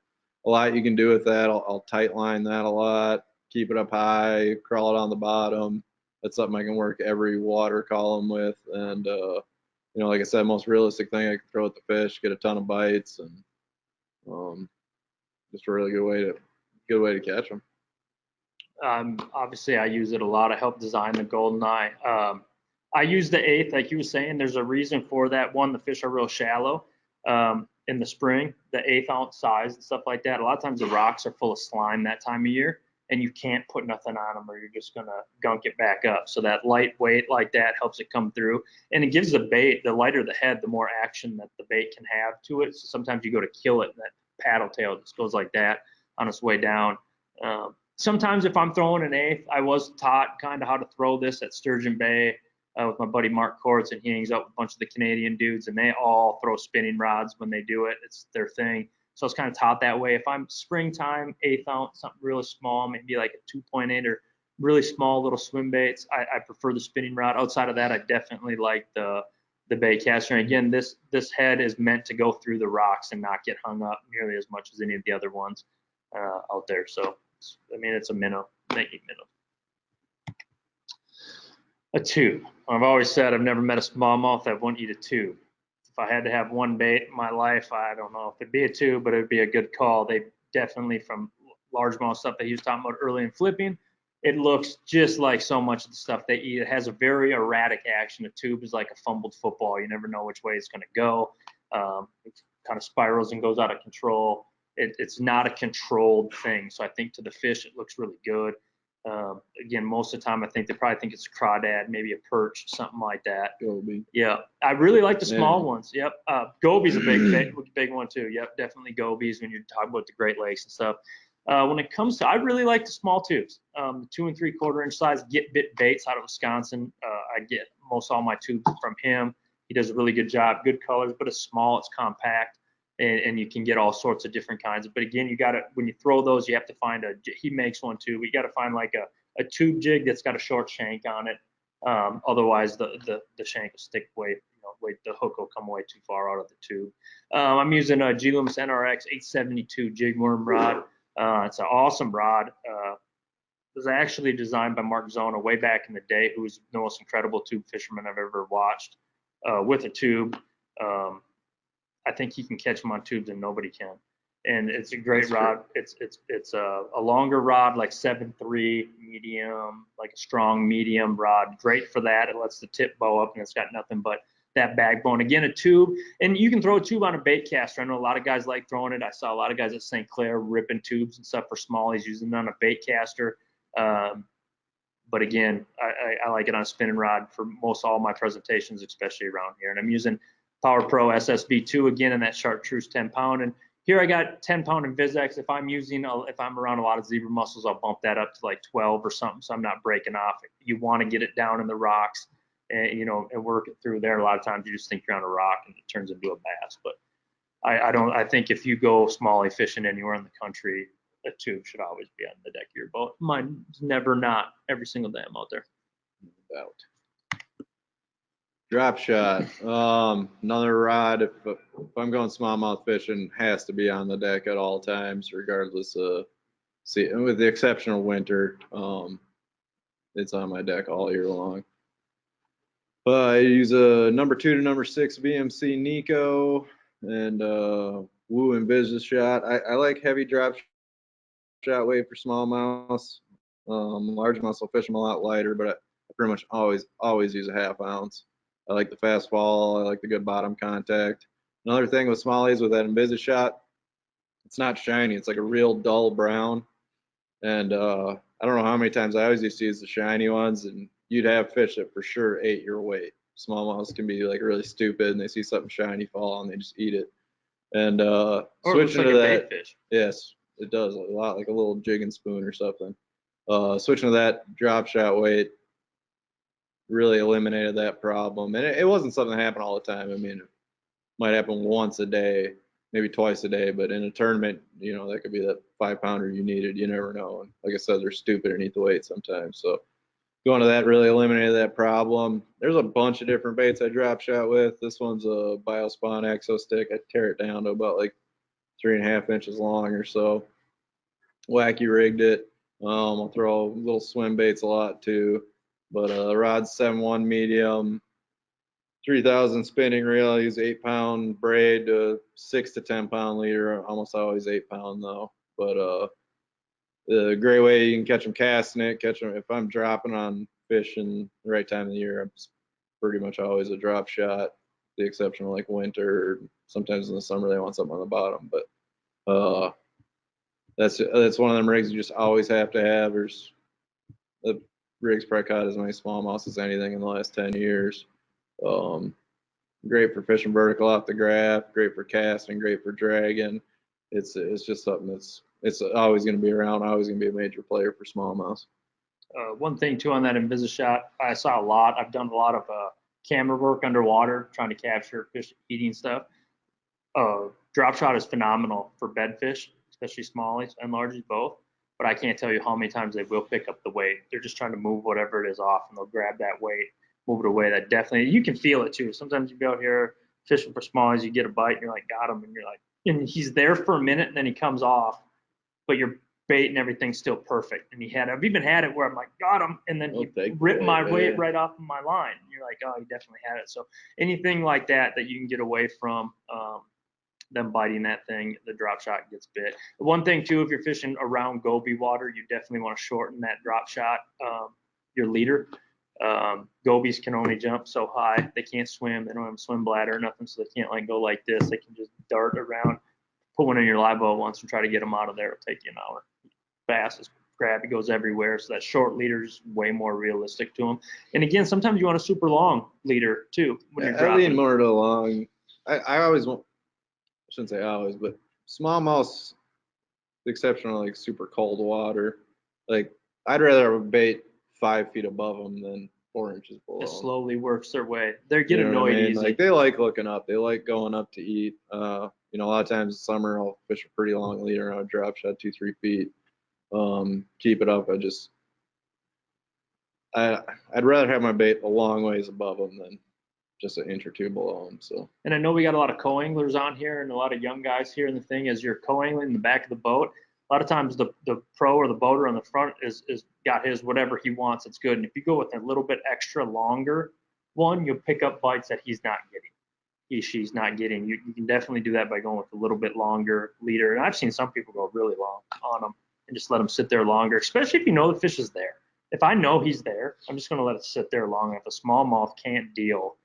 lot you can do with that. I'll tight line that a lot, keep it up high, crawl it on the bottom. That's something I can work every water column with, and like I said, most realistic thing I can throw at the fish, get a ton of bites, and just a really good way to catch them. Obviously, I use it a lot. I help design the Golden Eye. I use the 8th, like you were saying. There's a reason for that. One, the fish are real shallow in the spring, the 1/8 ounce size and stuff like that. A lot of times the rocks are full of slime that time of year, and you can't put nothing on them or you're just going to gunk it back up. So that lightweight like that helps it come through. And it gives the bait, the lighter the head, the more action that the bait can have to it. So sometimes you go to kill it, and that paddle tail just goes like that on its way down. Sometimes if I'm throwing an 1/8, I was taught kind of how to throw this at Sturgeon Bay with my buddy Mark Courts, and he hangs out with a bunch of the Canadian dudes, and they all throw spinning rods when they do it. It's their thing. So I was kind of taught that way. If I'm springtime, 1/8 ounce, something really small, maybe like a 2.8 or really small little swim baits, I prefer the spinning rod. Outside of that, I definitely like the bait caster. And again, this head is meant to go through the rocks and not get hung up nearly as much as any of the other ones out there. So it's a minnow, making minnow. A tube. I've always said I've never met a smallmouth that won't eat a tube. If I had to have one bait in my life, I don't know if it'd be a tube, but it'd be a good call. They definitely, from largemouth stuff that he was talking about early in flipping, it looks just like so much of the stuff they eat. It has a very erratic action. A tube is like a fumbled football. You never know which way it's going to go. It kind of spirals and goes out of control. It's not a controlled thing. So I think to the fish, it looks really good. Again, most of the time, I think they probably think it's a crawdad, maybe a perch, something like that. Goby. Yeah, I really like the small ones. Yep, goby's a big one too. Yep, definitely gobies when you're talking about the Great Lakes and stuff. When it comes to, I really like the small tubes, 2 3/4 inch size get bit baits out of Wisconsin. I get most all my tubes from him. He does a really good job. Good colors, but it's small, it's compact. And you can get all sorts of different kinds. But again, you got to, when you throw those, you have to find he makes one too. We got to find like a tube jig that's got a short shank on it. Otherwise, the shank will stick way, the hook will come way too far out of the tube. I'm using a G Loomis NRX 872 jig worm rod. It's an awesome rod. It was actually designed by Mark Zona way back in the day, who's the most incredible tube fisherman I've ever watched with a tube. I think he can catch them on tubes and nobody can. And it's a great rod. It's a longer rod, like 7.3 medium, like a strong medium rod. Great for that. It lets the tip bow up, and it's got nothing but that backbone. Again, a tube, and you can throw a tube on a bait caster. I know a lot of guys like throwing it. I saw a lot of guys at St. Clair ripping tubes and stuff for smallies, using it on a bait caster. But again, I like it on a spinning rod for most all my presentations, especially around here. And I'm using Power Pro SSB2 again in that chartreuse 10-pound. And here I got 10-pound in Vizex. If I'm around a lot of zebra mussels, I'll bump that up to like 12 or something, so I'm not breaking off. You want to get it down in the rocks and and work it through there. A lot of times you just think you're on a rock and it turns into a bass. But I think if you go smallie fishing anywhere in the country, a tube should always be on the deck of your boat. Mine's never not. Every single day I'm out there. No doubt. Drop shot. Another rod, if I'm going smallmouth fishing, has to be on the deck at all times, regardless of with the exception of winter. It's on my deck all year long. I use a number 2 to number 6 BMC Nico and Woo and Business Shot. I like heavy drop shot weight for smallmouths. Largemouths will fish them a lot lighter, but I pretty much always use a 1/2 ounce. I like the fast fall. I like the good bottom contact. Another thing with smallies with that Business Shot, it's not shiny. It's like a real dull brown. And I don't know how many times I always used to use the shiny ones, and you'd have fish that for sure ate your weight. Smallmouths can be like really stupid, and they see something shiny fall and they just eat it. And switching to that, fish. Yes, it does a lot like a little jig and spoon or something. Switching to that drop shot weight, really eliminated that problem. And it wasn't something that happened all the time. I mean, it might happen once a day, maybe twice a day, but in a tournament, you know, that could be that 5-pounder you needed. You never know. And like I said, they're stupid underneath the weight sometimes. So going to that really eliminated that problem. There's a bunch of different baits I drop shot with. This one's a Biospawn Exo stick. I tear it down to about like 3.5 inches long or so. Wacky rigged it. I'll throw little swim baits a lot too. But rod's 7-1 medium, 3,000 spinning reel. I use 8-pound braid to 6 to 10-pound leader. Almost always 8-pound though. But the great way you can catch them casting it, catch them if I'm dropping on fish in the right time of the year. I'm pretty much always a drop shot, the exception of like winter. Or sometimes in the summer they want something on the bottom, but that's one of them rigs you just always have to have. There's the rig's probably caught as many smallmouth as anything in the last 10 years. Great for fishing vertical off the graph, great for casting, great for dragging. It's just something it's always going to be around, always going to be a major player for smallmouth. One thing too on that Invisishot, I saw a lot. I've done a lot of camera work underwater, trying to capture fish eating stuff. Drop shot is phenomenal for bedfish, especially smallies and largies both. But I can't tell you how many times they will pick up the weight. They're just trying to move whatever it is off, and they'll grab that weight, move it away. That definitely, you can feel it too. Sometimes you go out here fishing for smallies, you get a bite, and you're like, got him, and you're like, and he's there for a minute, and then he comes off, but your bait and everything's still perfect. And I've even had it where I'm like, got him, and then he ripped my weight right off of my line. And you're like, oh, he definitely had it. So anything like that you can get away from them biting that thing, the drop shot gets bit. One thing too, if you're fishing around goby water, you definitely want to shorten that drop shot, your leader. Gobies can only jump so high. They can't swim. They don't have a swim bladder or nothing, so they can't like go like this. They can just dart around, put one in your live well once and try to get them out of there. It'll take you an hour. Bass is crab. It goes everywhere. So that short leader is way more realistic to them. And again, sometimes you want a super long leader too when you're dropping. I lean more to long. I always want, I shouldn't say always, but smallmouths, the exception of like super cold water. Like I'd rather have a bait 5 feet above them than 4 inches below. It slowly works their way. They get You know annoyed easy. Like they like looking up. They like going up to eat. You know, a lot of times in summer I'll fish a pretty long leader on a drop shot, 2-3 feet. Keep it up. I'd rather have my bait a long ways above them than just an inch or two below them. So. And I know we got a lot of co-anglers on here and a lot of young guys here. And the thing is, you're co-angling in the back of the boat. A lot of times the pro or the boater on the front is got his whatever he wants. It's good. And if you go with a little bit extra longer one, you'll pick up bites that he's not getting. She's not getting. You can definitely do that by going with a little bit longer leader. And I've seen some people go really long on them and just let them sit there longer, especially if you know the fish is there. If I know he's there, I'm just going to let it sit there long. If a smallmouth can't deal,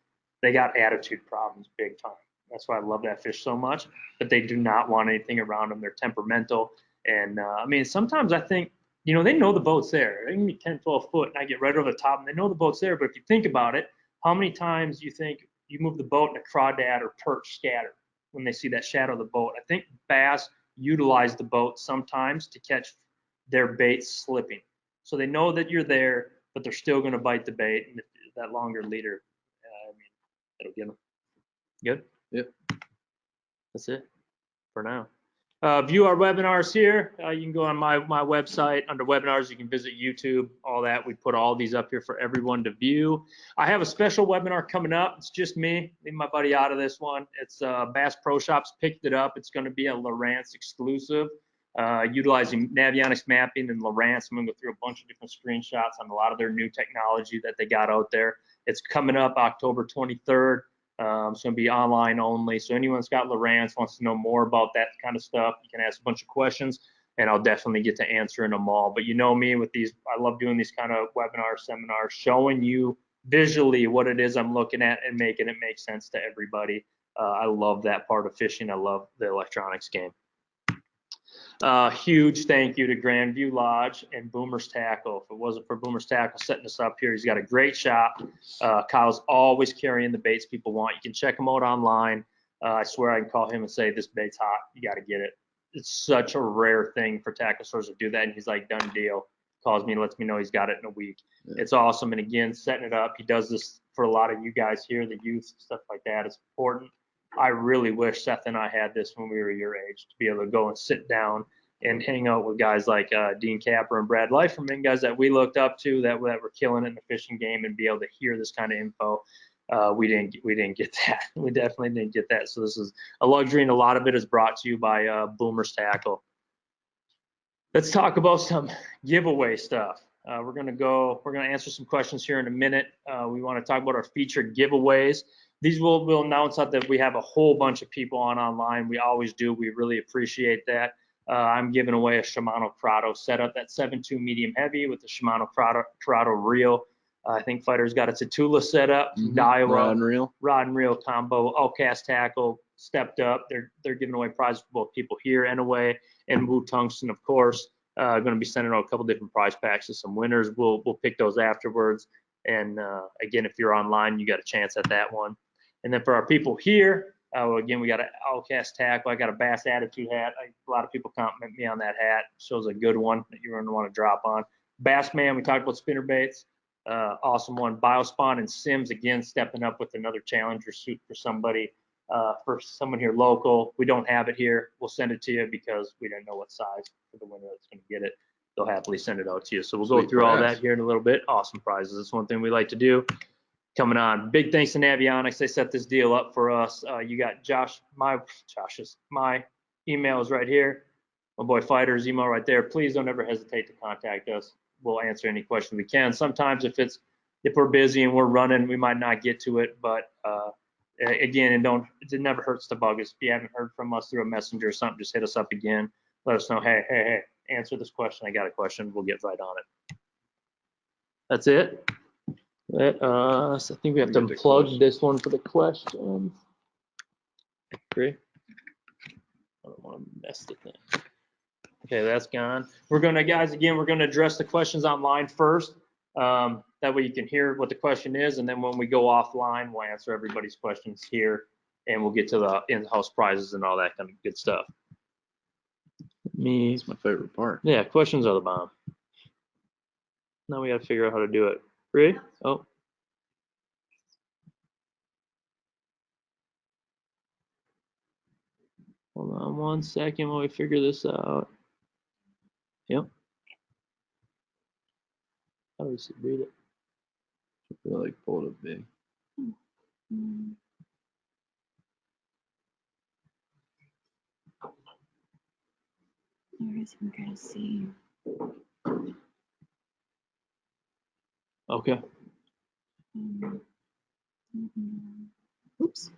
they got attitude problems big time. That's why I love that fish so much. But they do not want anything around them. They're temperamental. And, I mean, sometimes I think, you know, they know the boat's there. They can be 10, 12 foot, and I get right over the top, and they know the boat's there. But if you think about it, how many times do you think you move the boat and a crawdad or perch scatter when they see that shadow of the boat? I think bass utilize the boat sometimes to catch their bait slipping. So they know that you're there, but they're still going to bite the bait. And if that longer leader, I mean, it'll get them. Good? Yep. That's it for now. View our webinars here. You can go on my website under webinars. You can visit YouTube, all that. We put all these up here for everyone to view. I have a special webinar coming up. It's just me. Leave my buddy out of this one. It's Bass Pro Shops picked it up. It's going to be a Lowrance exclusive, utilizing Navionics mapping and Lowrance. I'm going to go through a bunch of different screenshots on a lot of their new technology that they got out there. It's coming up October 23rd. It's going to be online only. So anyone that's got Lowrance wants to know more about that kind of stuff, you can ask a bunch of questions, and I'll definitely get to answering them all. But you know me with these, I love doing these kind of webinars, seminars, showing you visually what it is I'm looking at and making it make sense to everybody. I love that part of fishing. I love the electronics game. Huge thank you to Grandview Lodge and Boomer's Tackle. If it wasn't for Boomer's Tackle setting us up here, he's got a great shop. Kyle's always carrying the baits people want. You can check him out online. I swear I can call him and say, this bait's hot. You got to get it. It's such a rare thing for tackle stores to do that. And he's like, done deal. calls me and lets me know he's got it in a week. Yeah. It's awesome. And again, setting it up, he does this for a lot of you guys here, the youth, stuff like that is important. I really wish Seth and I had this when we were your age, to be able to go and sit down and hang out with guys like Dean Capper and Brad Leiferman, guys that we looked up to that were killing it in the fishing game, and be able to hear this kind of info. We didn't get that. We definitely didn't get that. So this is a luxury, and a lot of it is brought to you by Boomer's Tackle. Let's talk about some giveaway stuff. We're gonna answer some questions here in a minute. We want to talk about our featured giveaways. These we'll announce that we have a whole bunch of people online. We always do. We really appreciate that. I'm giving away a Shimano Prado setup, that 7.2 medium heavy with the Shimano Prado reel. I think Feider's got a Tatula setup, Daiwa, rod and reel combo, all cast tackle, stepped up. They're giving away prizes for both people here and away, and Wu Tungsten, of course. Going to be sending out a couple different prize packs to some winners. We'll pick those afterwards. And again, if you're online, you got a chance at that one. And then for our people here, again, we got an all-cast tackle. I got a Bass Attitude hat. A lot of people compliment me on that hat. Shows a good one that you're going to want to drop on. Bassman, we talked about spinner baits. Awesome one. Biospawn and Sims, again, stepping up with another Challenger suit for somebody, for someone here local. We don't have it here. We'll send it to you because we don't know what size for the winner that's going to get it. They'll happily send it out to you. So we'll go through all that here in a little bit. Awesome prizes. That's one thing we like to do. Coming on. Big thanks to Navionics. They set this deal up for us. You got my email is right here. My boy Feider's email right there. Please don't ever hesitate to contact us. We'll answer any question we can. Sometimes if we're busy and we're running, we might not get to it. But again, it never hurts to bug us. If you haven't heard from us through a messenger or something, just hit us up again. Let us know, hey, answer this question. I got a question. We'll get right on it. That's it. So I think we have to plug this one for the questions. Agree? I don't want to mess the thing. Okay, that's gone. We're gonna address the questions online first. That way you can hear what the question is, and then when we go offline, we'll answer everybody's questions here, and we'll get to the in-house prizes and all that kind of good stuff. That's my favorite part. Yeah, questions are the bomb. Now we got to figure out how to do it. Ready? Oh. Hold on 1 second while we figure this out. Yep. How do we read it? I feel like pulled it big. I guess I'm trying to see. Okay. Oops.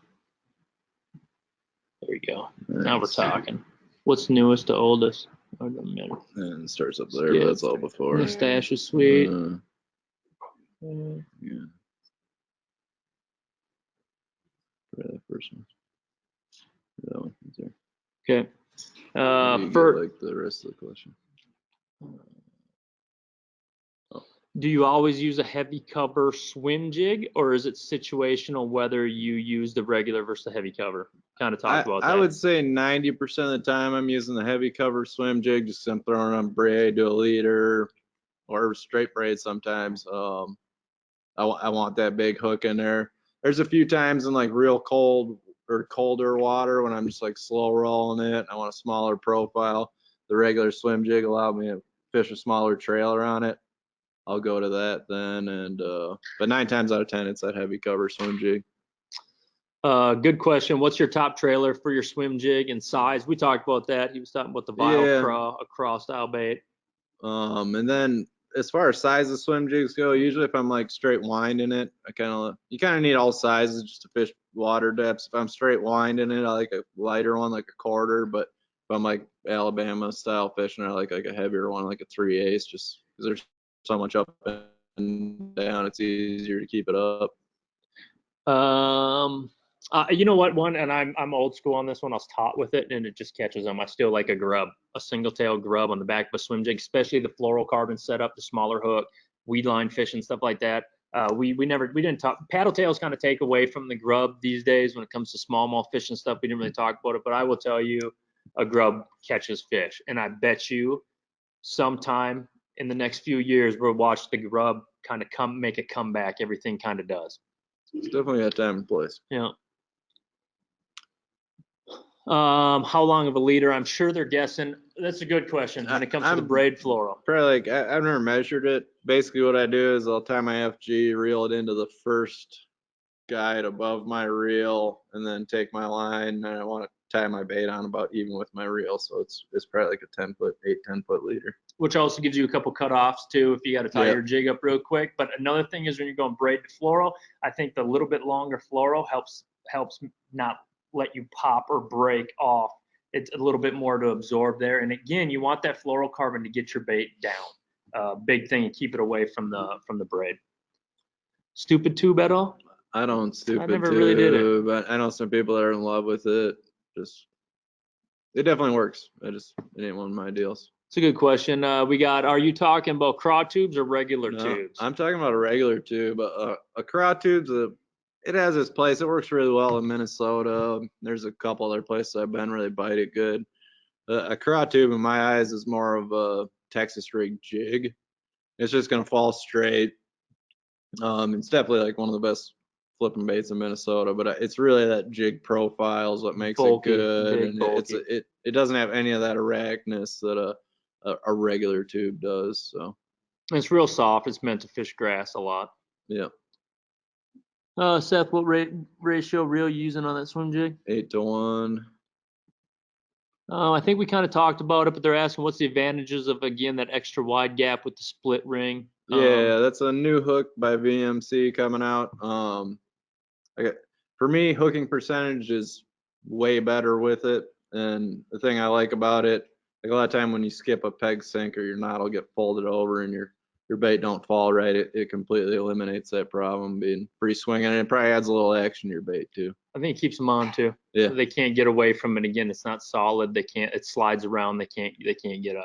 There you go. Now we're talking. What's newest to oldest? Oh, it doesn't matter. And it starts up there, but that's all before. Mustache is sweet. Yeah. Try that first one. That one is there. Okay. For like the rest of the question. Do you always use a heavy cover swim jig, or is it situational whether you use the regular versus the heavy cover? Kind of talk about that. I would say 90% of the time I'm using the heavy cover swim jig, just I'm throwing on braid to a leader or straight braid sometimes. I want that big hook in there. There's a few times in like real cold or colder water when I'm just like slow rolling it. I want a smaller profile. The regular swim jig allowed me to fish a smaller trailer on it. I'll go to that then, and but 9 times out of 10 it's that heavy cover swim jig. Good question. What's your top trailer for your swim jig and size? We talked about that. He was talking about the Biocraw style bait. And then as far as size of swim jigs go, usually if I'm like straight winding it, you kind of need all sizes just to fish water depths. If I'm straight winding it, I like a lighter one, like a quarter. But if I'm like Alabama style fishing, I like a heavier one, like a 3/8, just because there's so much up and down, it's easier to keep it up. You know what one, and I'm old school on this one. I was taught with it, and it just catches them. I still like a single tail grub on the back of a swim jig, especially the fluorocarbon setup, the smaller hook, weed line fishing, stuff like that. We didn't talk. Paddle tails kind of take away from the grub these days when it comes to smallmouth fishing stuff. We didn't really talk about it, but I will tell you, a grub catches fish, and I bet you sometime in the next few years, we'll watch the grub kind of make a comeback. Everything kind of does. It's definitely got time and place. Yeah. How long of a leader? I'm sure they're guessing. That's a good question when it comes to the braid floral. Probably like, I've never measured it. Basically what I do is I'll tie my FG, reel it into the first guide above my reel, and then take my line, and I want to tie my bait on about even with my reel. So it's probably like a 10 foot, 10 foot leader. Which also gives you a couple cutoffs too if you got to tie Yep. your jig up real quick. But another thing is when you're going braid to floral, I think the little bit longer floral helps not let you pop or break off. It's a little bit more to absorb there. And again, you want that fluorocarbon to get your bait down. Big thing, and keep it away from the braid. Stupid tube at all? I don't stupid I never really did it. but I know some people that are in love with it. It definitely works. It ain't one of my deals. It's a good question. Are you talking about craw tubes or regular tubes? I'm talking about a regular tube. A craw tube's it has its place. It works really well in Minnesota. There's a couple other places I've been where they bite it good. A craw tube in my eyes is more of a Texas rig jig. It's just gonna fall straight. It's definitely like one of the best flipping baits in Minnesota, but it's really that jig profile is what makes Bulky, it good, big, and bulky. it doesn't have any of that erraticness that a regular tube does. So It's real soft. It's meant to fish grass a lot. yeah. Seth, what ratio reel you using on that swim jig? 8-to-1. I think we kind of talked about it, but they're asking what's the advantages of, again, that extra wide gap with the split ring. Yeah, that's a new hook by VMC coming out. For me, hooking percentage is way better with it. And the thing I like about it, like a lot of time when you skip a peg sink or your knot will get folded over and your bait don't fall right, it completely eliminates that problem being free swinging, and it probably adds a little action to your bait too. I think it keeps them on too. Yeah. They can't get away from it. Again, it's not solid. It slides around. They can't get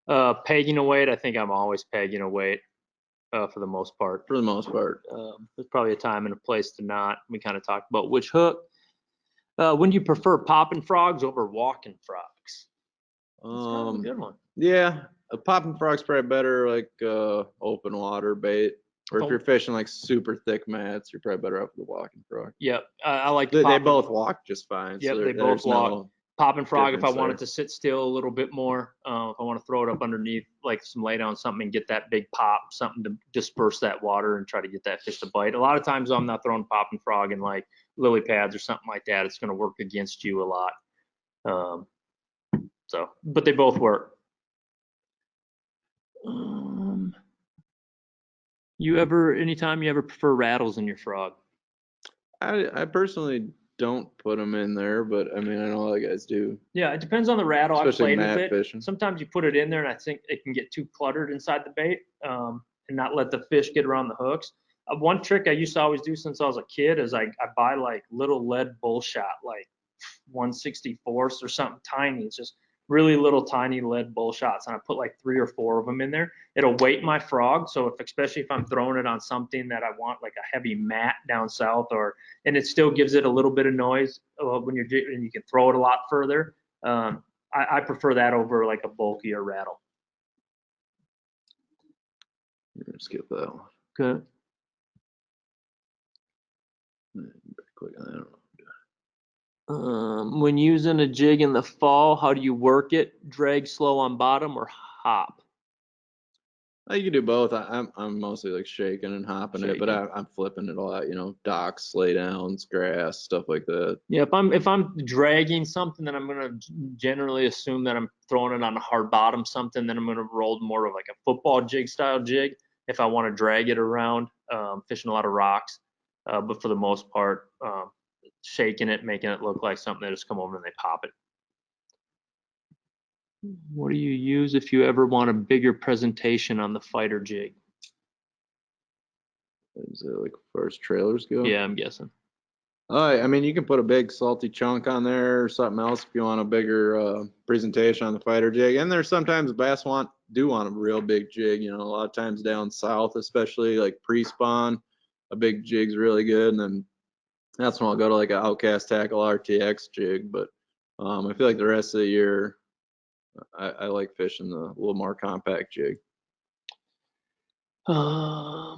up. Pegging a weight, I think I'm always pegging a weight for the most part. For the most part. There's probably a time and a place to not. We kind of talked about which hook. When do you prefer popping frogs over walking frogs? That's kind of a good one. Yeah, a popping frog's probably better like open water bait. Or if you're fishing like super thick mats, you're probably better off with the walking frog. Yep, I like they both walk just fine. Yep, so they both walk. Popping frog, if I want it there. to sit still a little bit more, if I want to throw it up underneath like some lay down something and get that big pop, something to disperse that water and try to get that fish to bite. A lot of times I'm not throwing popping frog in like lily pads or something like that. It's going to work against you a lot. But they both work. Anytime you ever prefer rattles in your frog? I personally don't put them in there, but I mean, I know other guys do. Yeah, it depends on the rattle. Especially I've played with mat it. fishing. Sometimes you put it in there and I think it can get too cluttered inside the bait and not let the fish get around the hooks. One trick I used to always do since I was a kid is I buy like little lead bullshot, like 1/64 or something tiny. It's just really little tiny lead bullshots, and I put like 3 or 4 of them in there. It'll weight my frog, so especially if I'm throwing it on something that I want like a heavy mat down south, and it still gives it a little bit of noise when and you can throw it a lot further. I prefer that over like a bulkier rattle. You're gonna skip that one. Good. Click on that. When using a jig in the fall, how do you work it? Drag slow on bottom or hop? You can do both. I'm mostly like shaking and hopping it, but I'm flipping it a lot. You know, docks, lay downs, grass, stuff like that. Yeah, if I'm dragging something, then I'm gonna generally assume that I'm throwing it on a hard bottom something. Then I'm gonna roll more of like a football jig style jig if I want to drag it around, fishing a lot of rocks. But for the most part, shaking it, making it look like something that just come over and they pop it. What do you use if you ever want a bigger presentation on the Feider jig? Is it like as far as trailers go? Yeah, I'm guessing. I mean, you can put a big salty chunk on there or something else if you want a bigger presentation on the Feider jig. And there's sometimes bass do want a real big jig. You know, a lot of times down south, especially like pre-spawn, a big jig's really good. And then that's when I'll go to like an Outcast Tackle RTX jig. But I feel like the rest of the year, I like fishing the little more compact jig. I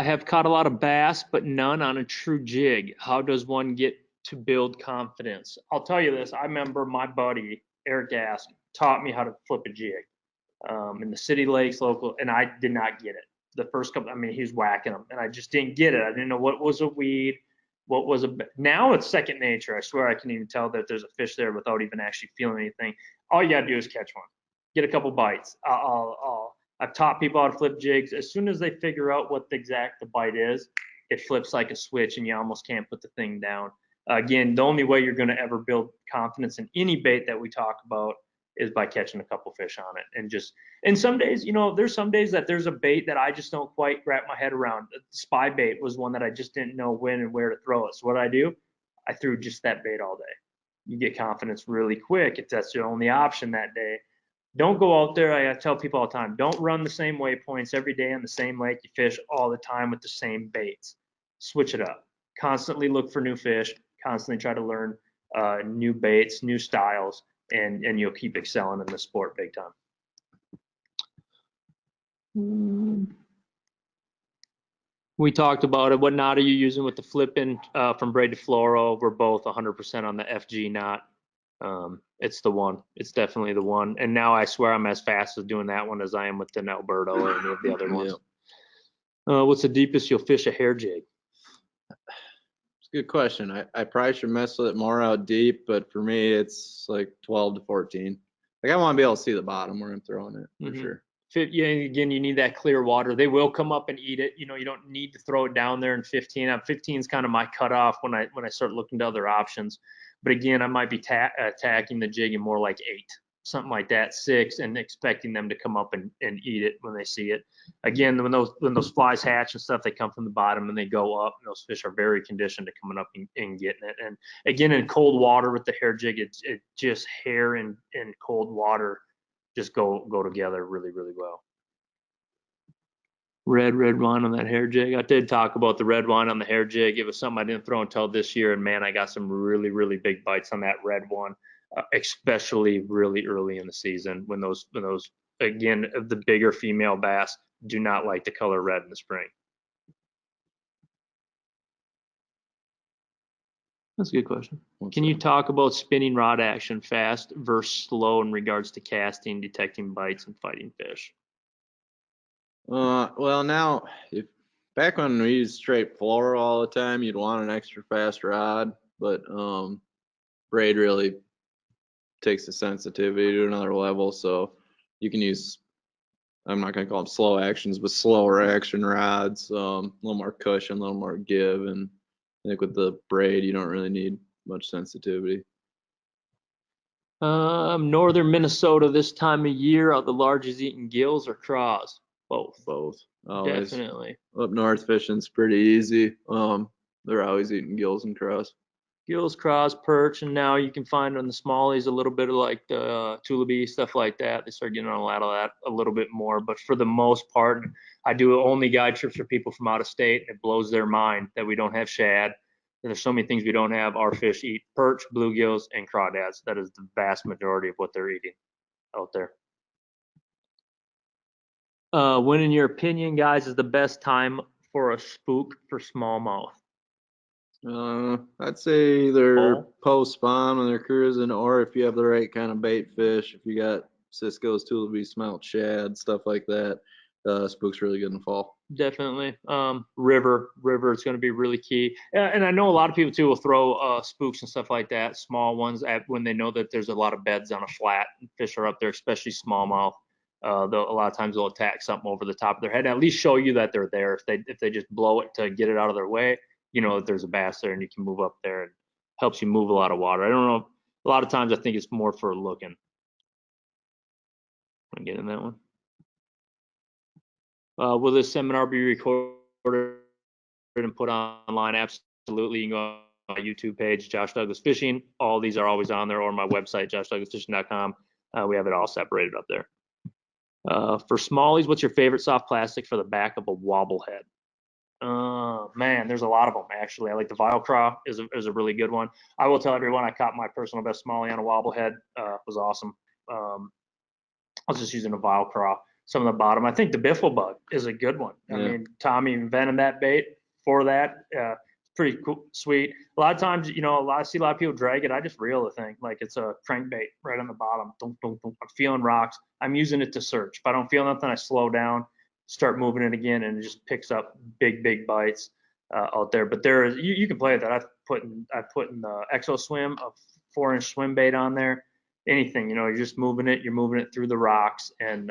have caught a lot of bass, but none on a true jig. How does one get to build confidence? I'll tell you this. I remember my buddy, Eric Gask, taught me how to flip a jig in the city lakes local, and I did not get it. The first couple, I mean, he was whacking them, and I just didn't get it. I didn't know what was a weed, what was a. Now it's second nature. I swear I can even tell that there's a fish there without even actually feeling anything. All you gotta do is catch one, get a couple bites. I've taught people how to flip jigs. As soon as they figure out what the bite is, it flips like a switch, and you almost can't put the thing down. Again, the only way you're going to ever build confidence in any bait that we talk about is by catching a couple fish on it. And some days, there's some days that there's a bait that I just don't quite wrap my head around. Spy bait was one that I just didn't know when and where to throw it. So what I do, I threw just that bait all day. You get confidence really quick if that's your only option that day. Don't go out there. I tell people all the time, don't run the same waypoints every day on the same lake you fish all the time with the same baits. Switch it up. Constantly look for new fish. Constantly try to learn new baits, new styles, and you'll keep excelling in the sport big time. We talked about it. What knot are you using with the flipping from braid to fluoro? We're both 100% on the FG knot. It's the one. It's definitely the one. And now I swear I'm as fast as doing that one as I am with an Alberto or any of the other ones. What's the deepest you'll fish a hair jig? It's a good question. I probably should mess with it more out deep, but for me, it's like 12 to 14. Like I want to be able to see the bottom where I'm throwing it for sure. Yeah, again, you need that clear water. They will come up and eat it. You don't need to throw it down there in 15. 15 is kind of my cutoff when I start looking to other options. But again, I might be attacking the jig in more like 8, something like that, 6, and expecting them to come up and eat it when they see it. Again, when those flies hatch and stuff, they come from the bottom and they go up, and those fish are very conditioned to coming up and getting it. And again, in cold water with the hair jig, it just hair and cold water just go together really, really well. Red wine on that hair jig. I did talk about the red wine on the hair jig. It was something I didn't throw until this year, and man, I got some really, really big bites on that red one, especially really early in the season when those again, the bigger female bass do not like the color red in the spring. That's a good question. Can you talk about spinning rod action, fast versus slow in regards to casting, detecting bites, and fighting fish? Well, now, back when we used straight fluoro all the time, you'd want an extra fast rod, but braid really takes the sensitivity to another level, so you can use, I'm not going to call them slow actions, but slower action rods, a little more cushion, a little more give, and I think with the braid, you don't really need much sensitivity. Northern Minnesota this time of year, are the largest eating gills or craws? Both. Always. Definitely. Up north fishing's pretty easy. They're always eating gills and craws. Gills, craws, perch, and now you can find on the smallies a little bit of like the tulipy, stuff like that. They start getting on a lot of that a little bit more, but for the most part, I do only guide trips for people from out of state. It blows their mind that we don't have shad. There's so many things we don't have. Our fish eat perch, bluegills, and crawdads. That is the vast majority of what they're eating out there. When, in your opinion, guys, is the best time for a spook for smallmouth? I'd say either Fall? post spawn when they're cruising, or if you have the right kind of bait fish, if you got Cisco's, tulipy, smelt, shad, stuff like that, spook's really good in the fall. Definitely. River is going to be really key. And I know a lot of people too will throw spooks and stuff like that, small ones, when they know that there's a lot of beds on a flat and fish are up there, especially smallmouth. A lot of times they'll attack something over the top of their head, and at least show you that they're there. If they just blow it to get it out of their way, you know that there's a bass there and you can move up there, and helps you move a lot of water. I don't know. A lot of times I think it's more for looking. I'm getting that one. Will this seminar be recorded and put online? Absolutely. You can go on my YouTube page, Josh Douglas Fishing. All these are always on there, or my website, joshdouglasfishing.com. We have it all separated up there. For smallies, what's your favorite soft plastic for the back of a wobblehead? Man, there's a lot of them actually. I like the Vilecraw is a really good one. I will tell everyone I caught my personal best smallie on a wobblehead. It was awesome. I was just using a Vilecraw. some of the bottom. I think the biffle bug is a good one. I Yeah. mean, Tommy invented that bait for that. Pretty cool, sweet. A lot of times, you know, I see a lot of people drag it. I just reel the thing like it's a crankbait right on the bottom. Dunk, dunk, dunk. I'm feeling rocks. I'm using it to search. If I don't feel nothing, I slow down, start moving it again, and it just picks up big bites out there. But there is you can play with that. I put in the Exo Swim a 4-inch swim bait on there. Anything, you know, you're just moving it. You're moving it through the rocks, and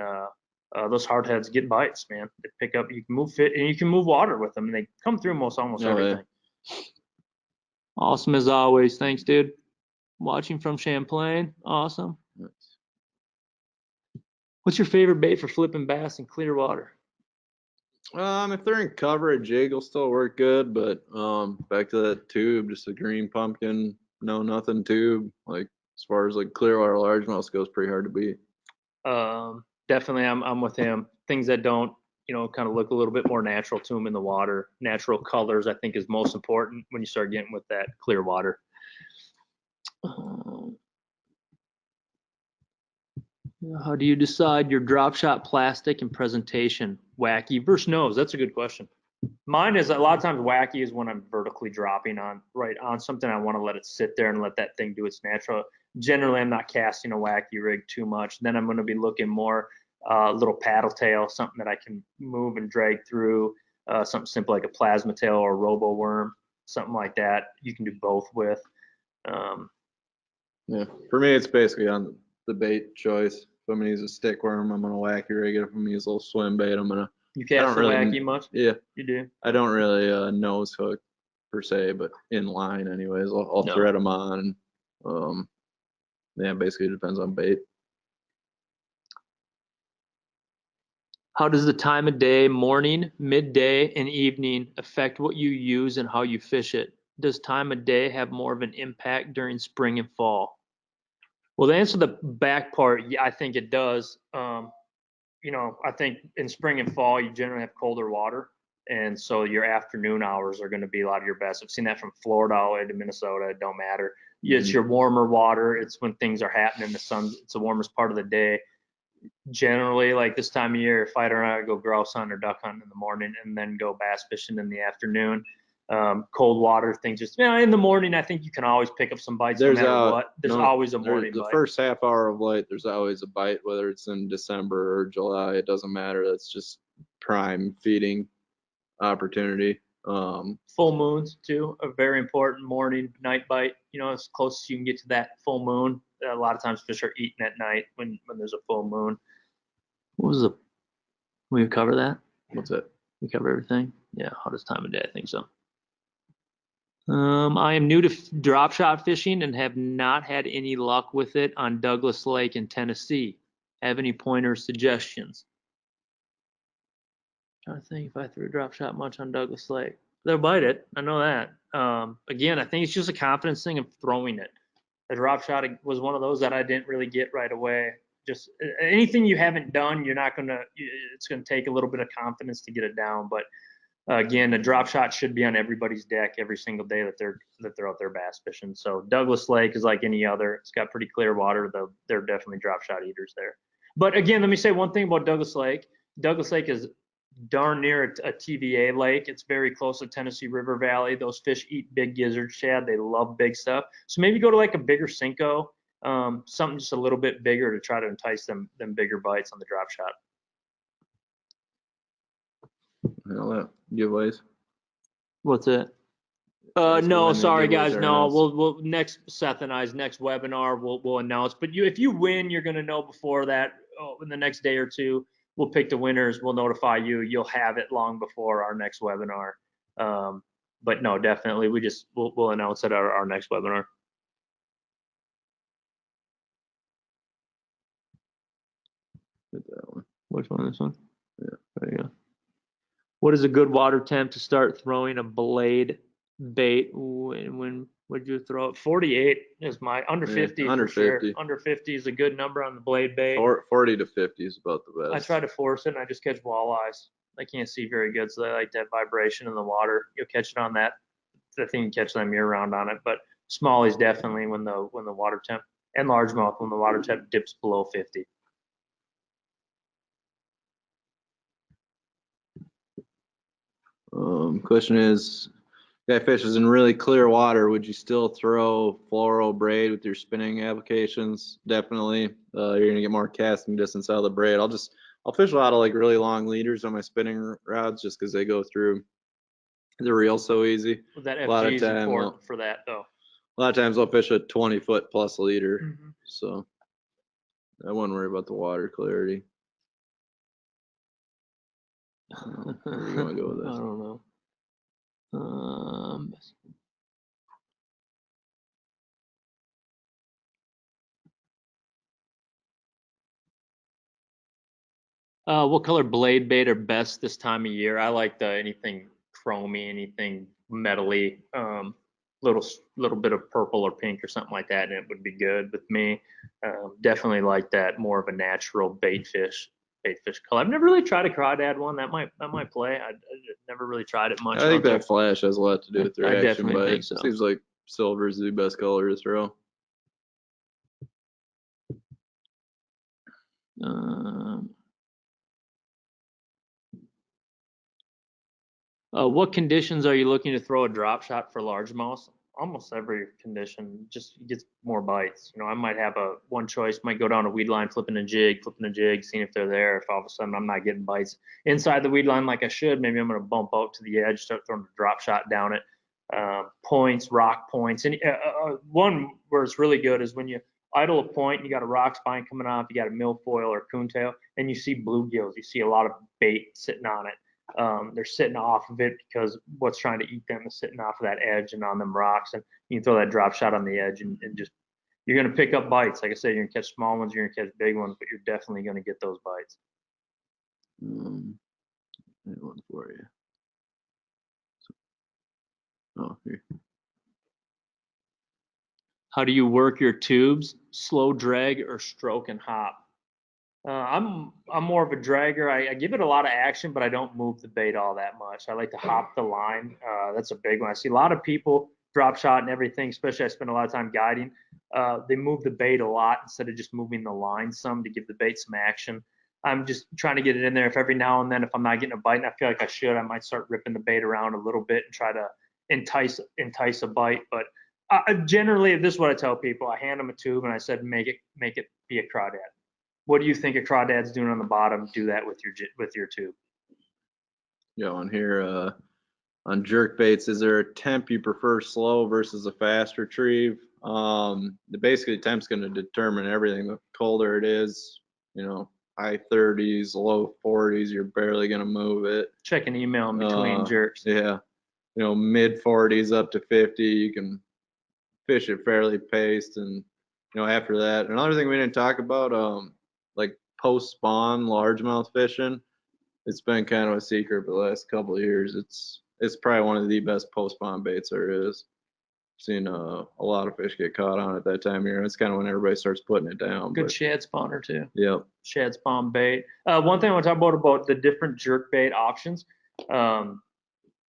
those hardheads get bites, man. They pick up. You can move fit, and you can move water with them, and they come through almost everything. Yeah. Awesome as always. Thanks, dude. Watching from Champlain. Awesome. What's your favorite bait for flipping bass in clear water? If they're in cover, a jig will still work good, but back to that tube, just a green pumpkin, no nothing tube. Like as far as like clear water largemouth goes, pretty hard to beat. Definitely, I'm with him. Things that don't, you know, kind of look a little bit more natural to them in the water. Natural colors, I think, is most important when you start getting with that clear water. How do you decide your drop shot plastic and presentation? Wacky versus nose? That's a good question. Mine is a lot of times wacky is when I'm vertically dropping on something. I want to let it sit there and let that thing do its natural. Generally, I'm not casting a wacky rig too much. Then I'm going to be looking more little paddle tail, something that I can move and drag through, something simple like a plasma tail or a robo worm, something like that. You can do both with. Yeah, for me, it's basically on the bait choice. If I'm gonna use a stick worm, I'm gonna wacky rig it. If I'm gonna use a little swim bait, I'm gonna. You cast the wacky much? Yeah, you do. I don't really nose hook per se, but in line anyways. I'll No. thread them on. Yeah, basically it depends on bait. How does the time of day, morning, midday, and evening affect what you use and how you fish it? Does time of day have more of an impact during spring and fall? Well, to answer the back part, yeah, I think it does. You know, I think in spring and fall, you generally have colder water. And so your afternoon hours are going to be a lot of your best. I've seen that from Florida all the way to Minnesota. It don't matter. It's your warmer water. It's when things are happening. The sun's, it's the warmest part of the day. Generally, like this time of year, Feider and I go grouse hunting or duck hunting in the morning and then go bass fishing in the afternoon. Cold water things, just, you know, in the morning, I think you can always pick up some bites no matter what. There's always a morning the bite. first half hour of light, there's always a bite, whether it's in December or July. It doesn't matter. That's just prime feeding opportunity. Full moons too, a very important morning night bite. You know, as close as you can get to that full moon. A lot of times fish are eating at night when there's a full moon. What was the? We cover that? What's it? We cover everything. Yeah, hottest time of day. I think so. I am new to drop shot fishing and have not had any luck with it on Douglas Lake in Tennessee. Have any pointers, suggestions? Trying to think if I threw a drop shot much on Douglas Lake. They'll bite it. I know that. Again, I think it's just a confidence thing of throwing it. The drop shot was one of those that I didn't really get right away. Just anything you haven't done, you're not gonna. It's gonna take a little bit of confidence to get it down. But again, a drop shot should be on everybody's deck every single day that they're out there bass fishing. So Douglas Lake is like any other. It's got pretty clear water, though. They're definitely drop shot eaters there. But again, let me say one thing about Douglas Lake. Douglas Lake is darn near a TVA lake. It's very close to Tennessee River Valley. Those fish eat big gizzard shad. They love big stuff. So maybe go to like a bigger Cinco, something just a little bit bigger to try to entice them bigger bites on the drop shot. Giveaways. What's it? No, sorry guys. No, we'll next Seth and I's next webinar we'll announce. But if you win, you're gonna know before that. In the next day or two, we'll pick the winners. We'll notify you. You'll have it long before our next webinar. But no, definitely, we'll announce it at our next webinar. Hit that one. Which one? This one? Yeah. There you go. What is a good water temp to start throwing a blade bait? When would you throw it? 48 is my under 50 under for sure. 50. Under 50 is a good number on the blade bait. 40 to 50 is about the best. I try to force it and I just catch walleyes. I can't see very good, so they like that vibration in the water. You'll catch it on that. The thing you catch them year round on it, but smallies definitely when the water temp, and largemouth when the water temp dips below 50. Question is, guy fishes in really clear water, would you still throw fluoro braid with your spinning applications? Definitely. You're gonna get more casting distance out of the braid. I'll fish a lot of like really long leaders on my spinning rods just because they go through the reel so easy. Well, that A lot of FG is time, important for that though. A lot of times I'll fish a 20-foot plus leader, Mhm. so I wouldn't worry about the water clarity. Where do you want to go with I this? don't know. What color blade bait are best this time of year? I like anything chromy, anything metally, little bit of purple or pink or something like that, and it would be good with me. Definitely like that more of a natural bait fish color. I've never really tried a crawdad one. That might play. I never really tried it much. I think out there. that flash has a lot to do with the I reaction, definitely but think it so. seems like silver is the best color to throw. What conditions are you looking to throw a drop shot for largemouth? Almost every condition just gets more bites. I might have one choice, might go down a weed line, flipping a jig, seeing if they're there. If all of a sudden I'm not getting bites inside the weed line like I should, maybe I'm going to bump out to the edge, start throwing a drop shot down it. Points, rock points. And one where it's really good is when you idle a point, you got a rock spine coming off, you got a milfoil or coontail, and you see bluegills. You see a lot of bait sitting on it. They're sitting off of it because what's trying to eat them is sitting off of that edge and on them rocks. And you can throw that drop shot on the edge and just, you're going to pick up bites. Like I said, you're going to catch small ones, you're going to catch big ones, but you're definitely going to get those bites. That one for you. Oh, here. How do you work your tubes? Slow drag or stroke and hop? I'm more of a dragger. I give it a lot of action, but I don't move the bait all that much. I like to hop the line. That's a big one. I see a lot of people drop shot and everything, especially I spend a lot of time guiding. They move the bait a lot instead of just moving the line some to give the bait some action. I'm just trying to get it in there. If every now and then, if I'm not getting a bite and I feel like I should, I might start ripping the bait around a little bit and try to entice a bite. But generally, this is what I tell people. I hand them a tube and I said, make it be a crawdad. What do you think a crawdad's doing on the bottom? Do that with your tube. Yeah, on here, on jerk baits, is there a temp you prefer slow versus a fast retrieve? Basically, temp's going to determine everything. The colder it is, high 30s, low 40s, you're barely going to move it. Check an email in between jerks. Yeah, mid 40s up to 50, you can fish it fairly paced, and after that, another thing we didn't talk about, like post spawn largemouth fishing, it's been kind of a secret for the last couple of years. It's probably one of the best post spawn baits there is. Seen a lot of fish get caught on at that time of year. It's kind of when everybody starts putting it down. Good shad spawner too. Yep. Shad spawn bait. One thing I want to talk about the different jerk bait options. I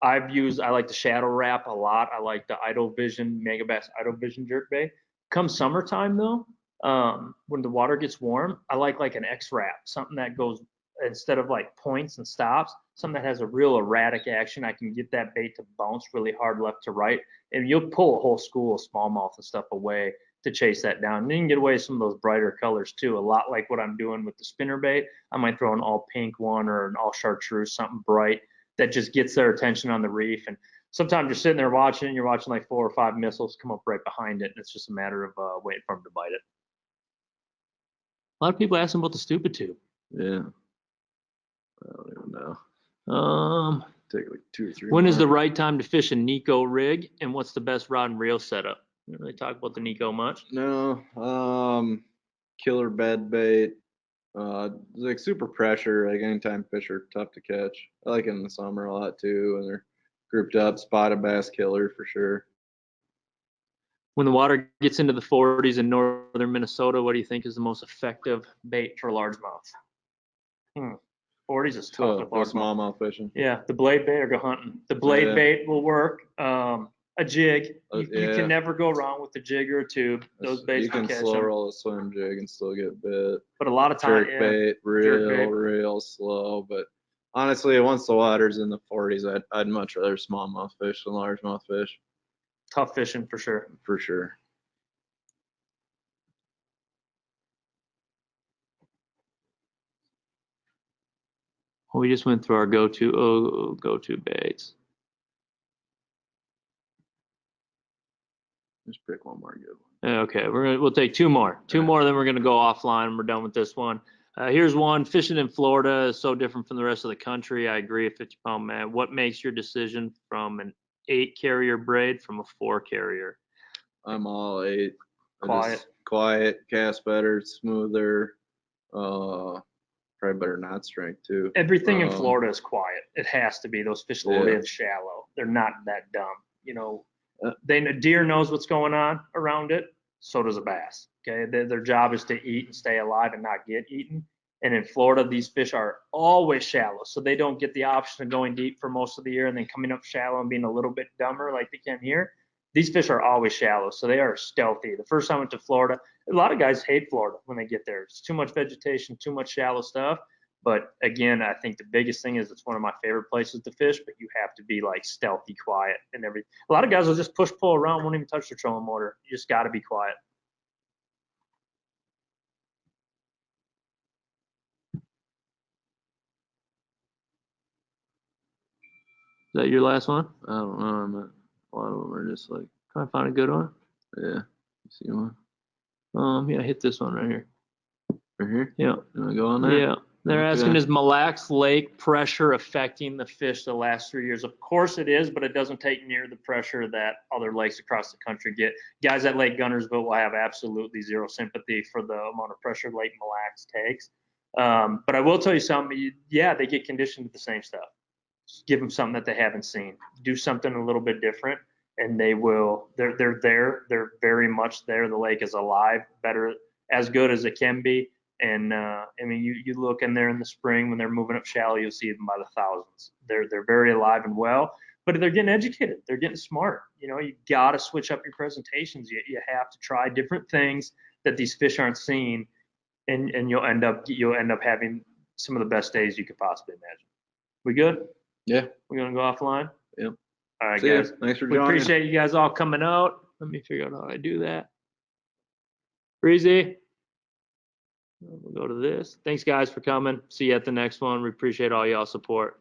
like the shadow wrap a lot. I like the Idle Vision Megabass Idle Vision jerk bait. Come summertime though, when the water gets warm, I like an X wrap, something that goes instead of like points and stops, something that has a real erratic action. I can get that bait to bounce really hard left to right, and you'll pull a whole school of smallmouth and stuff away to chase that down. And you can get away with some of those brighter colors too, a lot like what I'm doing with the spinner bait. I might throw an all pink one or an all chartreuse, something bright that just gets their attention on the reef. And sometimes you're sitting there watching, and you're watching like 4 or 5 missiles come up right behind it, and it's just a matter of waiting for them to bite it. A lot of people ask them about the stupid tube. Yeah. I don't even know. Take like 2 or 3. When is the right time to fish a Nico rig, and what's the best rod and reel setup? You don't really talk about the Nico much. No. Killer bed bait. Like super pressure. Like anytime fish are tough to catch. I like it in the summer a lot too, when they're grouped up. Spotted bass killer for sure. When the water gets into the 40s in northern Minnesota, what do you think is the most effective bait for largemouth? 40s is tough with largemouth. Smallmouth fishing. Yeah, the blade bait or go hunting. The blade bait will work. A jig. You can never go wrong with the jig or a tube. Those baits you can catch slow them. roll a swim jig and still get bit. But a lot of times, jerk bait, real slow. But honestly, once the water's in the 40s, I'd much rather smallmouth fish than largemouth fish, Tough fishing for sure. for sure. We just went through our go-to baits. Just pick one more good one. Okay, we'll take two more. Two more, then we're gonna go offline and we're done with this one. Here's one. Fishing in Florida is so different from the rest of the country. I agree, a 50-pound man. What makes your decision from an 8 carrier braid from a 4 carrier? I'm all 8. Quiet. Quiet, cast better, smoother, probably better knot strength too. Everything in Florida is quiet. It has to be. Those fish live shallow. They're not that dumb. You know, a deer knows what's going on around it. So does a bass. Okay, their job is to eat and stay alive and not get eaten. And in Florida, these fish are always shallow, so they don't get the option of going deep for most of the year and then coming up shallow and being a little bit dumber like they can here. These fish are always shallow, so they are stealthy. The first time I went to Florida, a lot of guys hate Florida when they get there. It's too much vegetation, too much shallow stuff. But again, I think the biggest thing is it's one of my favorite places to fish, but you have to be like stealthy, quiet, and everything. A lot of guys will just push, pull around, won't even touch their trolling motor. You just got to be quiet. Is that your last one? I don't know. A lot of them are just like, Try to find a good one. yeah. You see one? Yeah, hit this one right here. Right here? Yeah. You want to go on there? Yeah. They're asking, is Mille Lacs Lake pressure affecting the fish the last 3 years? Of course it is, but it doesn't take near the pressure that other lakes across the country get. Guys at Lake Gunnersville will have absolutely zero sympathy for the amount of pressure Lake Mille Lacs takes. But I will tell you something. Yeah, they get conditioned to the same stuff. Just give them something that they haven't seen. Do something a little bit different, and they will. They're there. They're very much there. The lake is alive, better, as good as it can be. And I mean, you look in there in the spring when they're moving up shallow, you'll see them by the thousands. They're very alive and well, but they're getting educated. They're getting smart. You know, you got to switch up your presentations. You have to try different things that these fish aren't seeing, and you'll end up having some of the best days you could possibly imagine. We good? Yeah. We're gonna go offline. Yep. All right, See ya. guys. Thanks for We joining. appreciate you guys all coming out. Let me figure out how I do that. Breezy. We'll go to this. Thanks, guys, for coming. See you at the next one. We appreciate all y'all support.